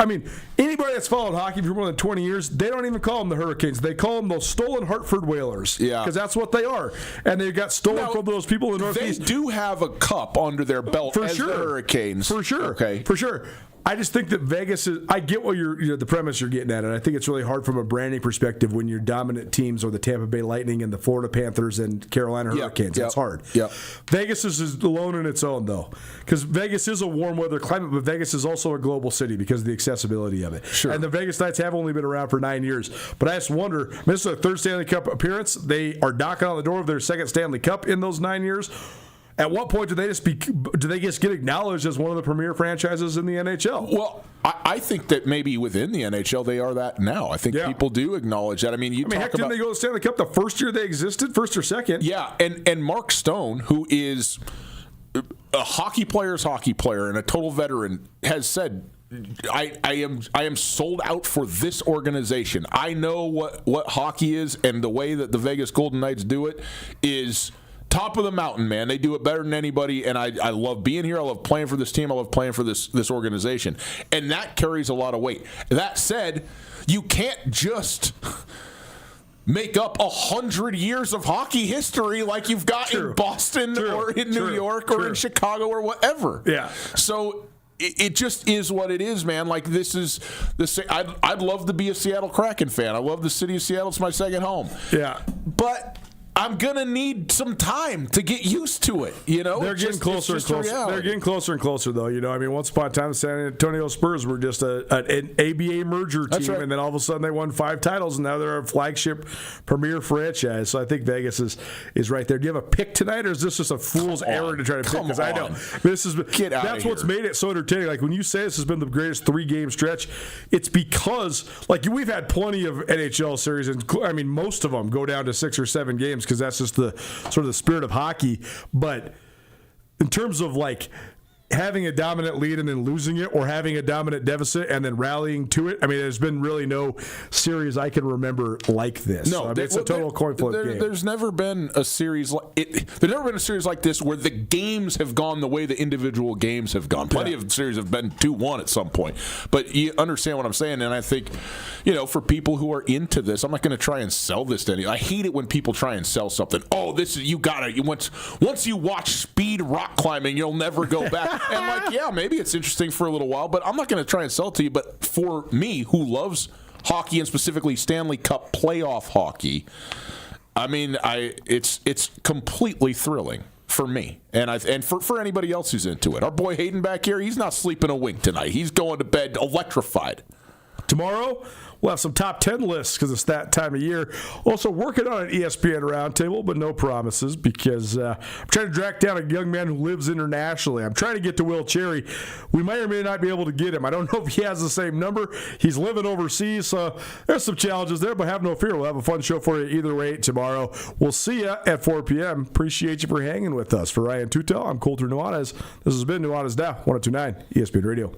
I mean, anybody that's followed hockey for more than 20 years, they don't even call them the Hurricanes. They call them those stolen Hartford Whalers. Yeah. Because that's what they are. And they got stolen from those people in the Northeast. They do have a cup under their belt for as sure. the Hurricanes. For sure. Okay. For sure. I just think that Vegas is. I get what the premise you're getting at, and I think it's really hard from a branding perspective when your dominant teams are the Tampa Bay Lightning and the Florida Panthers and Carolina Hurricanes. That's hard. Yep. Vegas is alone in its own, though, because Vegas is a warm weather climate, but Vegas is also a global city because of the accessibility of it. Sure. And the Vegas Knights have only been around for 9 years, but I just wonder. This is their third Stanley Cup appearance. They are knocking on the door of their second Stanley Cup in those 9 years. at what point do they just get acknowledged as one of the premier franchises in the NHL? Well, I think that maybe within the NHL they are that now. I think people do acknowledge that. I mean, didn't they go to the Stanley Cup the first year they existed, first or second? Yeah, and Mark Stone, who is a hockey player's hockey player and a total veteran, has said, I am sold out for this organization. I know what hockey is, and the way that the Vegas Golden Knights do it is top of the mountain, man. They do it better than anybody, and I love being here. I love playing for this team. I love playing for this organization, and that carries a lot of weight. That said, you can't just make up 100 years of hockey history like you've got in Boston or in New York or in Chicago or whatever. Yeah. So it just is what it is, man. Like, this is I'd love to be a Seattle Kraken fan. I love the city of Seattle. It's my second home. Yeah. But I'm gonna need some time to get used to it. They're getting closer and closer. They're getting closer and closer, though. I mean, once upon a time, the San Antonio Spurs were just an ABA merger team, and then all of a sudden they won 5 titles, and now they're a flagship premier franchise. So I think Vegas is right there. Do you have a pick tonight, or is this just a fool's error to try to pick? Because I know that's what's made it so entertaining. Like, when you say this has been the greatest 3-game stretch, it's because we've had plenty of NHL series, and I mean most of them go down to 6 or 7 games. Because that's just the sort of the spirit of hockey. But in terms of having a dominant lead and then losing it, or having a dominant deficit and then rallying to it, I mean, there's been really no series I can remember like this. No, I mean, it's a total coin flip game. There's never been a series there's never been a series like this where the games have gone the way the individual games have gone. Plenty of series have been 2-1 at some point, but you understand what I'm saying. And I think, for people who are into this, I'm not going to try and sell this to anyone. I hate it when people try and sell something. Oh, this is once you watch speed rock climbing, you'll never go back. And maybe it's interesting for a little while, but I'm not going to try and sell it to you. But for me, who loves hockey, and specifically Stanley Cup playoff hockey, I mean, it's completely thrilling for me, and for anybody else who's into it. Our boy Hayden back here, he's not sleeping a wink tonight. He's going to bed electrified. Tomorrow, we'll have some top 10 lists because it's that time of year. Also working on an ESPN roundtable, but no promises because I'm trying to track down a young man who lives internationally. I'm trying to get to Will Cherry. We may or may not be able to get him. I don't know if he has the same number. He's living overseas, so there's some challenges there, but have no fear. We'll have a fun show for you either way tomorrow. We'll see you at 4 p.m. Appreciate you for hanging with us. For Ryan Tutel, I'm Colter Nuanez. This has been Nuanez Now, 102.9 ESPN Radio.